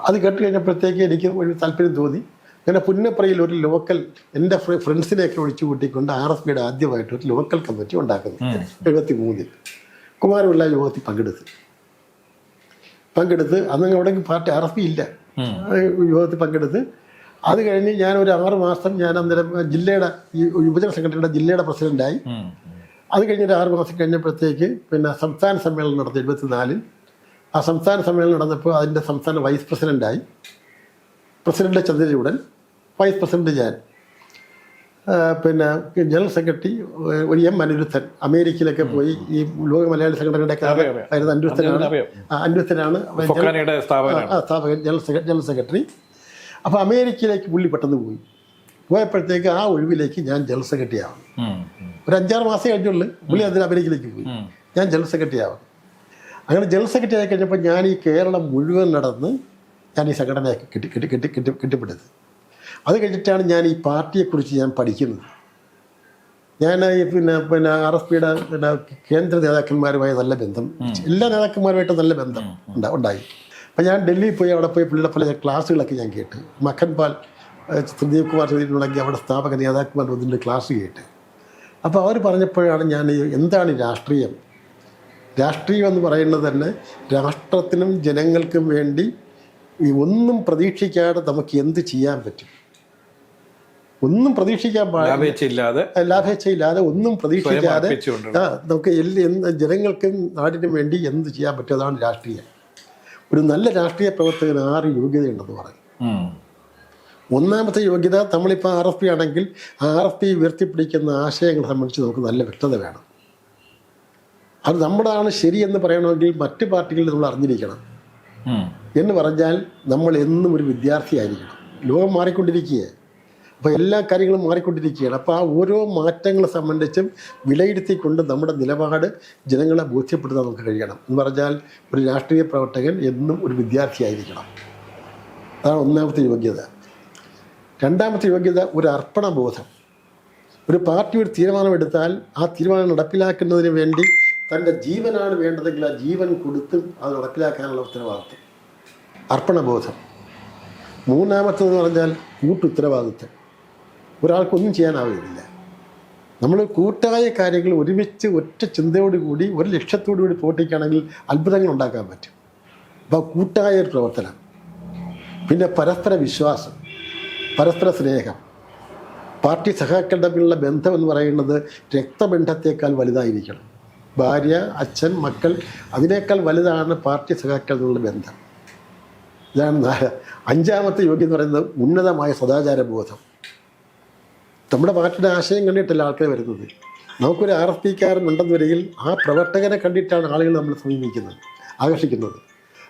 Speaker 2: അത് കേട്ട് കഴിഞ്ഞപ്പോഴത്തേക്ക് എനിക്ക് ഒരു താല്പര്യം തോന്നി. അങ്ങനെ പുന്നപ്രയിൽ ഒരു ലോക്കൽ, എൻ്റെ ഫ്രണ്ട്സിനെയൊക്കെ വിളിച്ചു കൂട്ടിക്കൊണ്ട് RSPയുടെ ആദ്യമായിട്ട് ഒരു ലോക്കൽ കമ്മിറ്റി ഉണ്ടാക്കുന്നു. 73-ൽ കുമാരപിള്ള യോഗത്തിൽ പങ്കെടുത്ത് അന്ന് അവിടെ പാർട്ടി RSP ഇല്ല. യോഗത്തിൽ പങ്കെടുത്ത് അത് കഴിഞ്ഞ് ഞാൻ ഒരു 6 മാസം ഞാൻ അന്നേരം ജില്ലയുടെ ഈ യുവജന സംഘടനയുടെ ജില്ലയുടെ പ്രസിഡൻ്റായി. അത് കഴിഞ്ഞൊരു 6 മാസം കഴിഞ്ഞപ്പോഴത്തേക്ക് പിന്നെ സംസ്ഥാന സമ്മേളനം നടത്തി 74-ൽ. ആ സംസ്ഥാന സമ്മേളനം നടന്നപ്പോൾ അതിൻ്റെ സംസ്ഥാന വൈസ് പ്രസിഡൻ്റായി. പ്രസിഡന്റ് ചന്ദ്രചൂഡൻ, വൈസ് പ്രസിഡന്റ് ഞാൻ. പിന്നെ ജനറൽ സെക്രട്ടറി ഒരു M അനിരുദ്ധൻ, അമേരിക്കയിലൊക്കെ പോയി ഈ ലോക മലയാളി സംഘടനയുടെ ആയിരുന്നു. അനിരുദ്ധനാണ് സ്ഥാപകൻ, ജനറൽ സെക്രട്ടറി. അപ്പോൾ അമേരിക്കയിലേക്ക് പുള്ളി പെട്ടെന്ന് പോയപ്പോഴത്തേക്ക് ആ ഒഴിവിലേക്ക് ഞാൻ ജനറൽ സെക്രട്ടറി ആവും. ഒരു 5-6 മാസം കഴിഞ്ഞുള്ളൂ പുള്ളി അതിന് അമേരിക്കയിലേക്ക് പോയി. ഞാൻ ജനറൽ സെക്രട്ടറി ആവും. അങ്ങനെ ജനറൽ സെക്രട്ടറി ആയി കഴിഞ്ഞപ്പോൾ ഞാൻ ഈ കേരളം മുഴുവൻ നടന്ന് ഞാൻ ഈ സംഘടനയെ കെട്ടിപ്പിടുന്നത്. അത് കഴിഞ്ഞിട്ടാണ് ഞാൻ ഈ പാർട്ടിയെക്കുറിച്ച് ഞാൻ പഠിക്കുന്നത്. ഞാൻ ഈ പിന്നെ RSPയുടെ കേന്ദ്ര നേതാക്കന്മാരുമായി നല്ല ബന്ധം, എല്ലാ നേതാക്കന്മാരുമായിട്ട് നല്ല ബന്ധം ഉണ്ടായി. അപ്പം ഞാൻ ഡൽഹിയിൽ പോയി അവിടെ പോയി പുള്ളിയുടെ പല ക്ലാസ്സുകളൊക്കെ ഞാൻ കേട്ട്. മഖൻപാൽ സന്ദീപ് കുമാർ ചെയ്തിട്ടുണ്ടെങ്കിൽ അവിടെ സ്ഥാപക നേതാക്കന്മാർ വന്നിട്ട് ക്ലാസ് കേട്ട്. അപ്പോൾ അവർ പറഞ്ഞപ്പോഴാണ് ഞാൻ എന്താണ് രാഷ്ട്രീയം എന്ന് പറയുന്നത് തന്നെ രാഷ്ട്രത്തിനും ജനങ്ങൾക്കും വേണ്ടി ഈ ഒന്നും പ്രതീക്ഷിക്കാതെ നമുക്ക് എന്ത് ചെയ്യാൻ പറ്റും, ഒന്നും പ്രതീക്ഷിക്കാൻ ലാഭേച്ഛയില്ലാതെ ഒന്നും പ്രതീക്ഷിക്കാതെ നമുക്ക് ജനങ്ങൾക്കും നാടിനും വേണ്ടി എന്ത് ചെയ്യാൻ പറ്റും, അതാണ് രാഷ്ട്രീയം. ഒരു നല്ല രാഷ്ട്രീയ പ്രവർത്തകന് 6 യോഗ്യതയുണ്ടെന്ന് പറയും. ഒന്നാമത്തെ യോഗ്യത, നമ്മളിപ്പോൾ RSP ആണെങ്കിൽ RSP ഉയർത്തിപ്പിടിക്കുന്ന ആശയങ്ങളെ സംബന്ധിച്ച് നമുക്ക് നല്ല വ്യക്തത വേണം. അത് നമ്മുടെയാണ് ശരിയെന്ന് പറയണമെങ്കിൽ മറ്റ് പാർട്ടികളിൽ നമ്മൾ അറിഞ്ഞിരിക്കണം. എന്ന് പറഞ്ഞാൽ നമ്മൾ എന്നും ഒരു വിദ്യാർത്ഥിയായിരിക്കണം. ലോകം മാറിക്കൊണ്ടിരിക്കുകയാണ്, അപ്പോൾ എല്ലാ കാര്യങ്ങളും മാറിക്കൊണ്ടിരിക്കുകയാണ്. അപ്പോൾ ആ ഓരോ മാറ്റങ്ങളെ സംബന്ധിച്ചും വിലയിരുത്തിക്കൊണ്ട് നമ്മുടെ നിലപാട് ജനങ്ങളെ ബോധ്യപ്പെടുത്താൻ നമുക്ക് കഴിയണം. എന്ന് പറഞ്ഞാൽ ഒരു രാഷ്ട്രീയ പ്രവർത്തകൻ എന്നും ഒരു വിദ്യാർത്ഥിയായിരിക്കണം. അതാണ് ഒന്നാമത്തെ യോഗ്യത. രണ്ടാമത്തെ യോഗ്യത ഒരു അർപ്പണബോധം. ഒരു പാർട്ടി ഒരു തീരുമാനമെടുത്താൽ ആ തീരുമാനം നടപ്പിലാക്കുന്നതിന് വേണ്ടി തൻ്റെ ജീവനാണ് വേണ്ടതെങ്കിൽ ആ ജീവൻ കൊടുത്തും അത് നടപ്പിലാക്കാനുള്ള ഉത്തരവാദിത്വം, അർപ്പണബോധം. മൂന്നാമത്തേതെന്ന് പറഞ്ഞാൽ കൂട്ടുത്തരവാദിത്വം. ഒരാൾക്കൊന്നും ചെയ്യാനാവുകയില്ല. നമ്മൾ കൂട്ടായ കാര്യങ്ങൾ ഒരുമിച്ച് ഒറ്റ ചിന്തയോടുകൂടി ഒരു ലക്ഷ്യത്തോടു കൂടി പ്രവർത്തിക്കുകയാണെങ്കിൽ അത്ഭുതങ്ങൾ ഉണ്ടാക്കാൻ പറ്റും. അപ്പോൾ കൂട്ടായ ഒരു പ്രവർത്തനം. പിന്നെ പരസ്പര വിശ്വാസം, പരസ്പര സ്നേഹം. പാർട്ടി സഖാക്കളുടെ തമ്മിലുള്ള ബന്ധം എന്ന് പറയുന്നത് രക്തബന്ധത്തേക്കാൾ വലുതായിരിക്കണം. ഭാര്യ, അച്ഛൻ, മക്കൾ, അതിനേക്കാൾ വലുതാണ് പാർട്ടി സഖാക്കൾ എന്നുള്ള ബന്ധം. ഇതാണ് അഞ്ചാമത്തെ യോഗ്യത എന്ന് പറയുന്നത് ഉന്നതമായ സദാചാര ബോധം. നമ്മുടെ പാർട്ടിയുടെ ആശയം കണ്ടിട്ടല്ല ആൾക്കാർ വരുന്നത്. നമുക്കൊരു RSPക്കാരൻ ഉണ്ടെന്ന് വരികിൽ ആ പ്രവർത്തകനെ കണ്ടിട്ടാണ് ആളുകൾ നമ്മൾ സമീപിക്കുന്നത്, ആകർഷിക്കുന്നത്.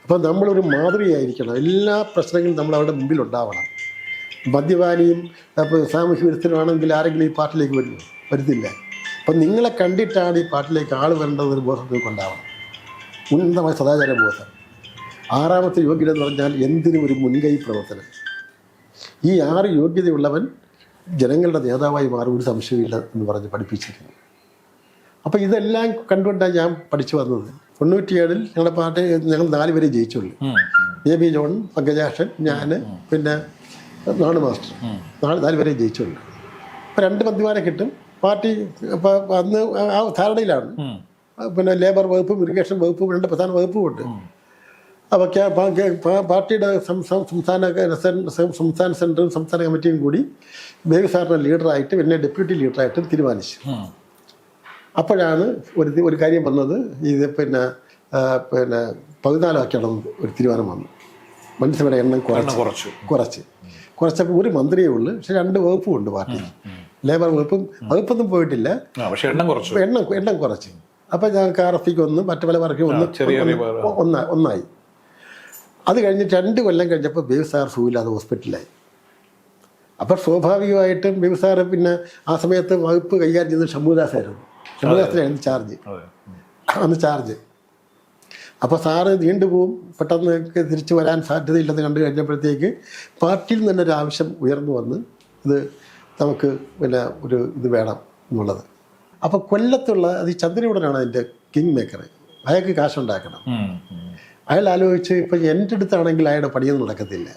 Speaker 2: അപ്പോൾ നമ്മളൊരു മാതൃകയായിരിക്കണം. എല്ലാ പ്രശ്നങ്ങളും നമ്മൾ അവരുടെ മുമ്പിൽ ഉണ്ടാവണം. മദ്യപാനിയും സാമൂഹ്യ വിരുദ്ധനുമാണെങ്കിൽ ആരെങ്കിലും ഈ പാർട്ടിയിലേക്ക് വരുന്നില്ല. അപ്പം നിങ്ങളെ കണ്ടിട്ടാണ് ഈ പാർട്ടിയിലേക്ക് ആൾ വരേണ്ടതെന്നൊരു ബോധം നിങ്ങൾക്കുണ്ടാവണം. ഉന്നതമായ സദാചാര ബോധം. ആറാമത്തെ യോഗ്യത എന്ന് പറഞ്ഞാൽ എന്തിനും ഒരു മുൻകൈ പ്രവർത്തനം. ഈ 6 യോഗ്യതയുള്ളവൻ ജനങ്ങളുടെ നേതാവായി മാറും, ഒരു സംശയമില്ല എന്ന് പറഞ്ഞ് പഠിപ്പിച്ചിരുന്നു. അപ്പോൾ ഇതെല്ലാം കണ്ടുകൊണ്ടാണ് ഞാൻ പഠിച്ചു വന്നത്. 97-ൽ ഞങ്ങളുടെ പാർട്ടി ഞങ്ങൾ 4 പേരെ ജയിച്ചുള്ളൂ. JB ജോൺ, പങ്കജാക്ഷൻ, ഞാൻ, പിന്നെ നാണു മാസ്റ്റർ. 4 പേരെ ജയിച്ചുള്ളൂ. അപ്പോൾ 2 മന്ത്രിമാരെ കിട്ടും. പാർട്ടി ഇപ്പോൾ അന്ന് ആ ധാരണയിലാണ്. പിന്നെ ലേബർ വകുപ്പും ഇറിഗേഷൻ വകുപ്പും 2 പ്രധാന വകുപ്പുമുണ്ട്. അപ്പോൾ പാർട്ടിയുടെ സംസ്ഥാന സെൻറ്ററും സംസ്ഥാന കമ്മിറ്റിയും കൂടി ബേബി സാറിനെ ലീഡറായിട്ട് എന്നെ ഡെപ്യൂട്ടി ലീഡറായിട്ടും തീരുമാനിച്ചു. അപ്പോഴാണ് ഒരു കാര്യം വന്നത്. ഇത് പിന്നെ 14 ആക്കണം ഒരു തീരുമാനം വന്നു. മന്ത്രിസഭയുടെ എണ്ണം കുറച്ചപ്പോൾ ഒരു മന്ത്രിയേ ഉള്ളൂ. പക്ഷെ 2 വകുപ്പും ഉണ്ട് പാർട്ടിയിൽ. ലേബർ വകുപ്പൊന്നും പോയിട്ടില്ല, എണ്ണം കുറച്ച്. അപ്പോൾ ഞങ്ങൾക്ക് RSPക്ക് ഒന്ന്, മറ്റു പല വർക്കും ഒന്നായി. അത് കഴിഞ്ഞ് 2 കൊല്ലം കഴിഞ്ഞപ്പോൾ ബേബി സാർ സുഖമില്ലാതെ ഹോസ്പിറ്റലിലായി. അപ്പോൾ സ്വാഭാവികമായിട്ടും ബേബി സാറ് പിന്നെ ആ സമയത്ത് വകുപ്പ് കൈകാര്യം ചെയ്യുന്നത് ഷംഭുദാസായിരുന്നു. ഷംഭുദാസിനായിരുന്നു ചാർജ്. അപ്പോൾ സാറ് നീണ്ടുപോകും, പെട്ടെന്ന് തിരിച്ചു വരാൻ സാധ്യതയില്ലെന്ന് കണ്ടു കഴിഞ്ഞപ്പോഴത്തേക്ക് പാർട്ടിയിൽ നിന്ന് തന്നെ ഒരു ആവശ്യം ഉയർന്നു വന്ന് ഇത് നമുക്ക് പിന്നെ ഒരു ഇത് വേണം എന്നുള്ളത്. അപ്പോൾ കൊല്ലത്തുള്ള അത് ഈ ചന്ദ്രയുടനാണ് അതിൻ്റെ കിങ് മേക്കർ. അയാൾക്ക് കാശുണ്ടാക്കണം. അയാൾ ആലോചിച്ച് ഇപ്പം എൻ്റെ അടുത്താണെങ്കിൽ അയാളുടെ പണിയൊന്നും നടക്കത്തില്ല,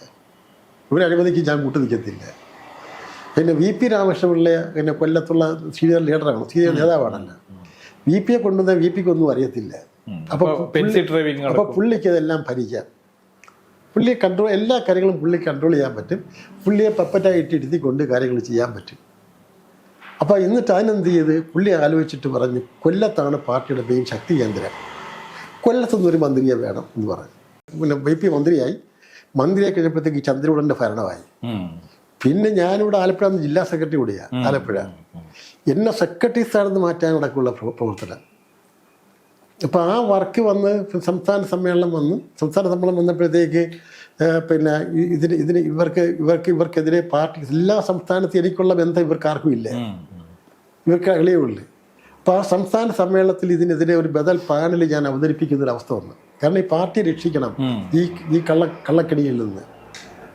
Speaker 2: ഇവിടെ അഴിമതിക്ക് ഞാൻ കൂട്ടു നിൽക്കത്തില്ല. പിന്നെ VP രാമകൃഷ്ണപിള്ള പിന്നെ കൊല്ലത്തുള്ള സീനിയർ ലീഡറാണ്, സീനിയർ നേതാവാണല്ലോ. VPയെ കൊണ്ടുവന്നാൽ VPക്ക് ഒന്നും അറിയത്തില്ല. അപ്പോൾ പുള്ളിക്ക് ഇതെല്ലാം ഭരിക്കാം. പുള്ളിയെ എല്ലാ കാര്യങ്ങളും പുള്ളി കൺട്രോൾ ചെയ്യാൻ പറ്റും. പുള്ളിയെ പപ്പറ്റായിട്ട് ഇരുത്തിക്കൊണ്ട് കാര്യങ്ങൾ ചെയ്യാൻ പറ്റും. അപ്പോൾ എന്നിട്ട് അതിനെന്ത് ചെയ്ത് പുള്ളി ആലോചിച്ചിട്ട് പറഞ്ഞ് കൊല്ലത്താണ് പാർട്ടിയുടെ മെയിൻ ശക്തി കേന്ദ്രം, കൊല്ലത്തുനിന്നൊരു മന്ത്രിയെ വേണം എന്ന് പറഞ്ഞു. പിന്നെ VP മന്ത്രിയായി കഴിഞ്ഞപ്പോഴത്തേക്ക് ചന്ദ്രയുടൻ്റെ ഭരണമായി. പിന്നെ ഞാനിവിടെ ആലപ്പുഴ ജില്ലാ സെക്രട്ടറി കൂടിയാണ്. ആലപ്പുഴ എന്നെ സെക്രട്ടറി സ്ഥാനത്ത് മാറ്റാൻ നടക്കുള്ള പ്രവർത്തനം. അപ്പോൾ ആ വർക്ക് വന്ന് സംസ്ഥാന സമ്മേളനം വന്നപ്പോഴത്തേക്ക് പിന്നെ ഇവർക്കെതിരെ പാർട്ടി എല്ലാ സംസ്ഥാനത്തും എനിക്കുള്ള ബന്ധം ഇവർക്ക് ആർക്കും ഇല്ല, ഇവർക്ക് അകലേ ഉള്ളു. അപ്പോൾ ആ സംസ്ഥാന സമ്മേളനത്തിൽ ഇതിനെതിരെ ഒരു ബദൽ പാനൽ ഞാൻ അവതരിപ്പിക്കുന്നൊരവസ്ഥ വന്നു. കാരണം ഈ പാർട്ടി രക്ഷിക്കണം ഈ കള്ളക്കടിയിൽ നിന്ന്.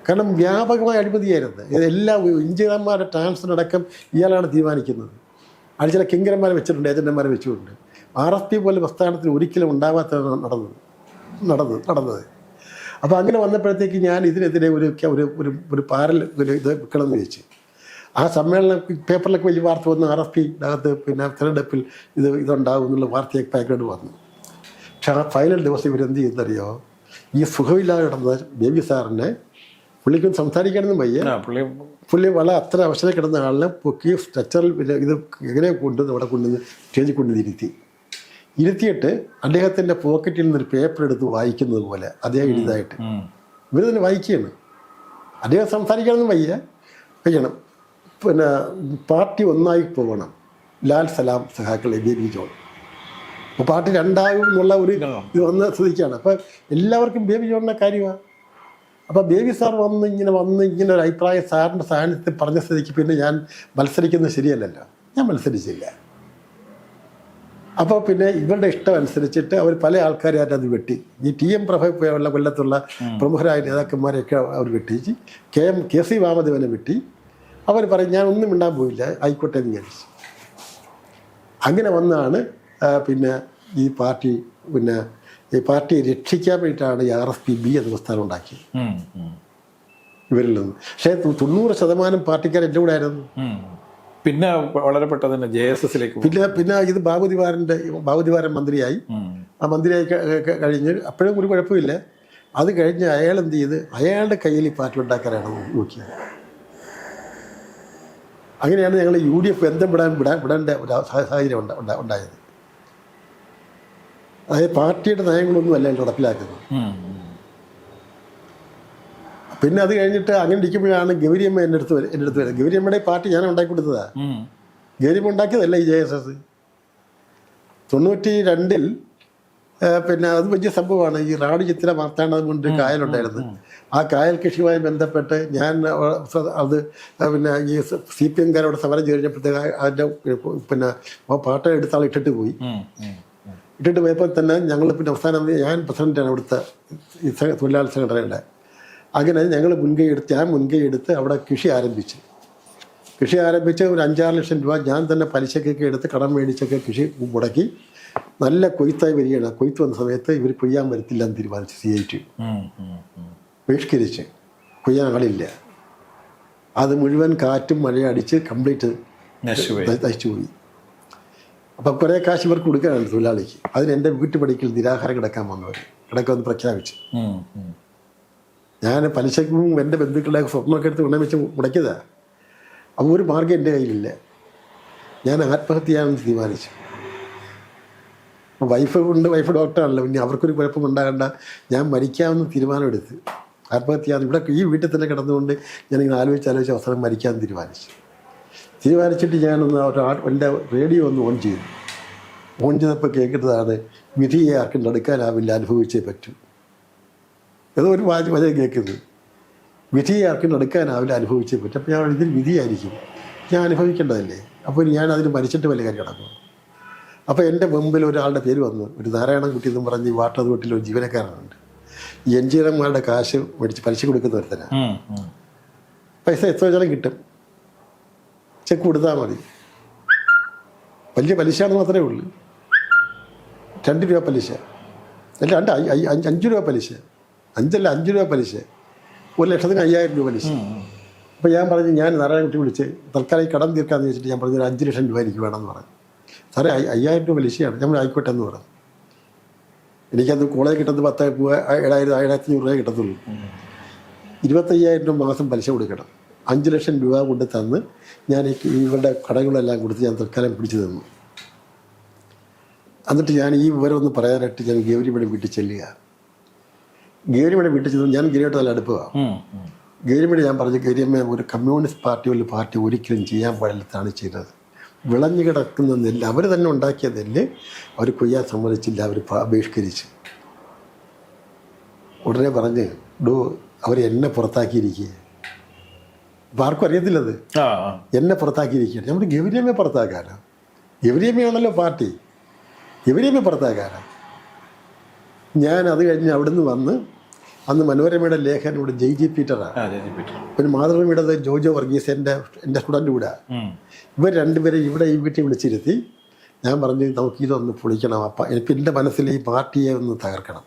Speaker 2: കാരണം വ്യാപകമായ അഴിമതിയായിരുന്നു. എല്ലാ എഞ്ചിനീയർമാരുടെ ട്രാൻസ്ഫറിനടക്കം ഇയാളാണ് തീരുമാനിക്കുന്നത്. അത് ചില കിങ്കരന്മാരെ വെച്ചിട്ടുണ്ട്, ഏജന്റുമാരെ വെച്ചുകൊണ്ട്. RSP പോലെ പ്രസ്ഥാനത്തിൽ ഒരിക്കലും ഉണ്ടാവാത്തതാണ് നടന്നത്. അപ്പോൾ അങ്ങനെ വന്നപ്പോഴത്തേക്ക് ഞാൻ ഇതിനെതിരെ ഒരു പാരൽ ഇത് വെക്കണമെന്ന് ചോദിച്ചു. ആ സമ്മേളനം പേപ്പറിലൊക്കെ വലിയ വാർത്ത വന്നു, RSP അകത്ത് പിന്നെ തിരഞ്ഞെടുപ്പിൽ ഇതുണ്ടാകും എന്നുള്ള വാർത്തയൊക്കെ പാക്കേഡ് വന്നു. പക്ഷെ ആ ഫൈനൽ ദിവസം ഇവരെന്ത് ചെയ്യുന്നറിയോ, ഈ സുഖമില്ലാതെ കിടന്ന ബേബി സാറിനെ പുള്ളിക്കും സംസാരിക്കാനൊന്നും വയ്യ. പുള്ളി വളരെ അത്ര അവസരം കിടന്ന ആളിനെ പൊക്കി സ്ട്രെച്ചറിൽ ഇത് എങ്ങനെ അവിടെ കൊണ്ടുവന്ന് സ്റ്റേജിൽ ഇരുത്തിയിട്ട് അദ്ദേഹത്തിൻ്റെ പോക്കറ്റിൽ നിന്നൊരു പേപ്പർ എടുത്ത് വായിക്കുന്നത് പോലെ അദ്ദേഹം എഴുതായിട്ട് ഇവർ തന്നെ വായിക്കുകയാണ്. അദ്ദേഹം സംസാരിക്കാനൊന്നും വയ്യണം. പിന്നെ പാർട്ടി ഒന്നായി പോകണം, ലാൽ സലാം സഹാക്കളെ ബേബി ജോൺ. അപ്പോൾ പാർട്ടി രണ്ടാകും എന്നുള്ള ഒരു ഇത് വന്ന സ്ഥിതിക്കാണ്. അപ്പോൾ എല്ലാവർക്കും ബേബി ജോണിൻ്റെ കാര്യമാണ്. അപ്പോൾ ബേബി സാർ വന്ന് ഇങ്ങനെ ഒരു അഭിപ്രായം സാറിൻ്റെ സാന്നിധ്യത്തിൽ പറഞ്ഞ സ്ഥിതിക്ക് പിന്നെ ഞാൻ മത്സരിക്കുന്നത് ശരിയല്ലല്ലോ, ഞാൻ മത്സരിച്ചില്ല. അപ്പോൾ പിന്നെ ഇവരുടെ ഇഷ്ടം അനുസരിച്ചിട്ട് അവർ പല ആൾക്കാരായിട്ട് അത് വെട്ടി. ഈ TM പ്രഭ പോലുള്ള കൊല്ലത്തുള്ള പ്രമുഖരായ നേതാക്കന്മാരെയൊക്കെ അവർ വെട്ടിച്ച് KC വാമദേവനെ വെട്ടി. അവർ പറയും ഞാൻ ഒന്നും മിണ്ടാൻ പോയില്ല, ആയിക്കോട്ടെ എന്ന് വിചാരിച്ചു. അങ്ങനെ വന്നാണ് പിന്നെ ഈ പാർട്ടിയെ രക്ഷിക്കാൻ വേണ്ടിയിട്ടാണ് ഈ RSPB എന്ന പ്രസ്ഥാനം ഉണ്ടാക്കിയത് ഇവരിൽ നിന്ന്. പക്ഷേ 90% പാർട്ടിക്കാർ എൻ്റെ കൂടെ ആയിരുന്നു.
Speaker 1: പിന്നെ വളരെ പെട്ടെന്ന് JSSലേക്ക്
Speaker 2: പിന്നെ ഇത് ബാബുദിവാരൻ മന്ത്രിയായി. ആ മന്ത്രിയായി കഴിഞ്ഞ് അപ്പോഴും ഒരു കുഴപ്പമില്ല. അത് കഴിഞ്ഞ് അയാൾ എന്ത് ചെയ്ത് അയാളുടെ കയ്യിൽ ഈ പാർട്ടി ഉണ്ടാക്കാനാണ് നോക്കിയത്. അങ്ങനെയാണ് ഞങ്ങൾ UDF ബന്ധം വിടേണ്ട ഒരു സാഹചര്യം ഉണ്ടായത്. അതായത് പാർട്ടിയുടെ നയങ്ങളൊന്നും അല്ല നടപ്പിലാക്കുന്നത്. പിന്നെ അത് കഴിഞ്ഞിട്ട് അങ്ങനെ ഇരിക്കുമ്പോഴാണ് ഗൗരിയമ്മ എൻ്റെ അടുത്ത് വരുന്നത്. ഗൗരിയമ്മയുടെ പാർട്ടി ഞാൻ ഉണ്ടാക്കി കൊടുത്തതാണ്. ഗൗരിയമ്മ ഉണ്ടാക്കിയതല്ല ഈ JSS. 92 പിന്നെ അത് വലിയ സംഭവമാണ്. ഈ റാണി ചിത്ര മാർത്താണ്ഡം കൊണ്ട് കായലുണ്ടായിരുന്നു. ആ കായൽ കൃഷിയുമായി ബന്ധപ്പെട്ട് ഞാൻ അത് പിന്നെ ഈ CPM-കാരോട് സമരം കഴിഞ്ഞപ്പോഴത്തേക്ക് അതിൻ്റെ പിന്നെ പാട്ട എടുത്ത ആൾ ഇട്ടിട്ട് പോയപ്പോൾ തന്നെ ഞങ്ങൾ പിന്നെ അവസാനം ഞാൻ പ്രസിഡൻ്റാണ് ഇവിടുത്തെ ഈ തൊഴിലാളി സംഘടനയുടെ. അങ്ങനെ ഞങ്ങൾ ഞാൻ മുൻകൈ എടുത്ത് അവിടെ കൃഷി ആരംഭിച്ച് ഒരു 5-6 ലക്ഷം രൂപ ഞാൻ തന്നെ പലിശക്കൊക്കെ എടുത്ത് കടം മേടിച്ചൊക്കെ കൃഷി മുടക്കി നല്ല കൊയ്ത്തായി വരികയാണ്. കൊയ്ത്ത് വന്ന സമയത്ത് ഇവർ കൊയ്യാൻ വരത്തില്ല എന്ന് തീരുമാനിച്ചു. CIT ബഹിഷ്കരിച്ച് കൊയ്യാൻ ആളില്ല. അത് മുഴുവൻ കാറ്റും മഴയും അടിച്ച് കംപ്ലീറ്റ് നശിച്ചുപോയി. അപ്പം കുറേ കാശ് ഇവർക്ക് കൊടുക്കാനാണ് തൊഴിലാളിക്ക്. അതിന് എൻ്റെ വീട്ടുപടിക്കൽ നിരാഹാരം കിടക്കാമെന്ന് പ്രഖ്യാപിച്ചു. ഞാൻ പലിശക്കും എൻ്റെ ബന്ധുക്കളുടെ സ്വപ്നമൊക്കെ എടുത്ത് ഉണമിച്ച് മുടക്കിയതാണ്. അപ്പോൾ ഒരു മാർഗ്ഗം എൻ്റെ കയ്യിലില്ല. ഞാൻ ആത്മഹത്യ ചെയ്യാമെന്ന് തീരുമാനിച്ചു. വൈഫ് ഡോക്ടറാണല്ലോ, പിന്നെ അവർക്കൊരു കുഴപ്പമുണ്ടാകണ്ട, ഞാൻ മരിക്കാമെന്ന് തീരുമാനമെടുത്ത് ആത്മഹത്യ ചെയ്യാൻ ഇവിടെ ഈ വീട്ടിൽ തന്നെ കിടന്നുകൊണ്ട് ഞാനിങ്ങനെ ആലോചിച്ച് അവസരം മരിക്കാമെന്ന് തീരുമാനിച്ചിട്ട് ഞാനൊന്ന് എൻ്റെ റേഡിയോ ഒന്ന് ഓൺ ചെയ്തപ്പോൾ കേൾക്കുന്നതാണ്, വിധിയെ ആർക്കും നടക്കാനാവില്ല, അനുഭവിച്ചേ പറ്റൂ. ഏതോ ഒരു വചനം കേൾക്കുന്നത്, വിധിയെ ആർക്കും നടക്കാനാവില്ല, അനുഭവിച്ചേ പറ്റും. അപ്പോൾ ഞാൻ ഇതിൽ വിധിയായിരിക്കും, ഞാൻ അനുഭവിക്കേണ്ടതല്ലേ, അപ്പോൾ ഞാൻ അതിന് മരിച്ചിട്ട് വലിയ കാര്യം നടക്കും. അപ്പോൾ എൻ്റെ മുമ്പിൽ ഒരാളുടെ പേര് വന്നു, ഒരു നാരായണൻകുട്ടി എന്നും പറഞ്ഞ് വാട്ടർ അതോറിറ്റിയിൽ ഒരു ജീവനക്കാരനുണ്ട്. ഈ എഞ്ചിനീയർമാരുടെ കാശ് മേടിച്ച് പലിശ കൊടുക്കുന്ന ഒരുത്തനാണ്. പൈസ എത്ര വെച്ചാലും കിട്ടും, ചെക്ക് കൊടുത്താൽ മതി. വലിയ പലിശയാണെന്ന് മാത്രമേ ഉള്ളൂ. 2 രൂപ പലിശ, അല്ല 5 രൂപ പലിശ, 5 രൂപ പലിശ, 1,00,000 രൂപ പലിശ. അപ്പോൾ ഞാൻ പറഞ്ഞു, ഞാൻ നാരായണൻകുട്ടി വിളിച്ച് തൽക്കാലം ഈ കടം തീർക്കാമെന്ന് വെച്ചിട്ട് ഞാൻ പറഞ്ഞു 5 ലക്ഷം രൂപ എനിക്ക് വേണമെന്ന് പറഞ്ഞു. സാറേ 5,000 രൂപ പലിശയാണ്. നമ്മൾ ആയിക്കോട്ടെ എന്ന് പറഞ്ഞു. എനിക്കത് കോളേജ് കിട്ടുന്നത് 7,500 രൂപ കിട്ടത്തുള്ളൂ. 25,000 രൂപ മാസം പലിശ കൊടുക്കണം. 5 ലക്ഷം രൂപ കൊണ്ട് തന്ന് ഞാൻ ഇവരുടെ കടകളെല്ലാം കൊടുത്ത് ഞാൻ തൽക്കാലം പിടിച്ചു തന്നു. എന്നിട്ട് ഞാൻ ഈ വിവരം ഒന്ന് പറയാനായിട്ട് ഞാൻ ഗൗരിയുടെ വീട്ടിൽ ചെല്ലുക. ഗൗരിയുടെ വീട്ടിൽ ചെന്ന് ഞാൻ ഗൗരിയായിട്ട് നല്ല അടുപ്പമാണ്. ഗൗരിയുടെ ഞാൻ പറഞ്ഞു, ഗൗരിയമ്മ, ഒരു കമ്മ്യൂണിസ്റ്റ് പാർട്ടി ഒരിക്കലും ചെയ്യാൻ പാടില്ലത്താണ് ചെയ്തത്. വിളഞ്ഞു കിടക്കുന്ന നെല്ല് അവർ തന്നെ ഉണ്ടാക്കിയ നെല്ല് അവർ കൊയ്യാൻ സമ്മതിച്ചില്ല, അവർ ബഹിഷ്കരിച്ചു. ഉടനെ പറഞ്ഞ്, അവർ എന്നെ പുറത്താക്കിയിരിക്കുക. അപ്പം ആർക്കും അറിയത്തില്ലത്, എന്നെ പുറത്താക്കിയിരിക്കുകയാണ്. നമ്മൾ ഗൗരിയമ്മയെ പുറത്താക്കാനോ? ഗൗരിയമ്മയാണല്ലോ പാർട്ടി, ഗൗരിയമ്മ പുറത്താക്കാനാണ്. ഞാൻ അത് കഴിഞ്ഞ് അവിടുന്ന് വന്ന് അന്ന് മനോരമയുടെ ലേഖകൻ ഇവിടെ ജെ പീറ്ററാണ്, പിന്നെ മാതൃഭൂമിയുടെ ജോജോ വർഗീസ് എൻ്റെ സ്റ്റുഡൻ്റ് കൂടെ. ഇവർ രണ്ടുപേരും ഇവിടെ ഈ വീട്ടിൽ വിളിച്ചിരുത്തി ഞാൻ പറഞ്ഞു നമുക്ക് ഇതൊന്ന് പൊളിക്കണം, അപ്പം എനിക്ക് എൻ്റെ മനസ്സിൽ ഈ പാർട്ടിയെ ഒന്ന് തകർക്കണം,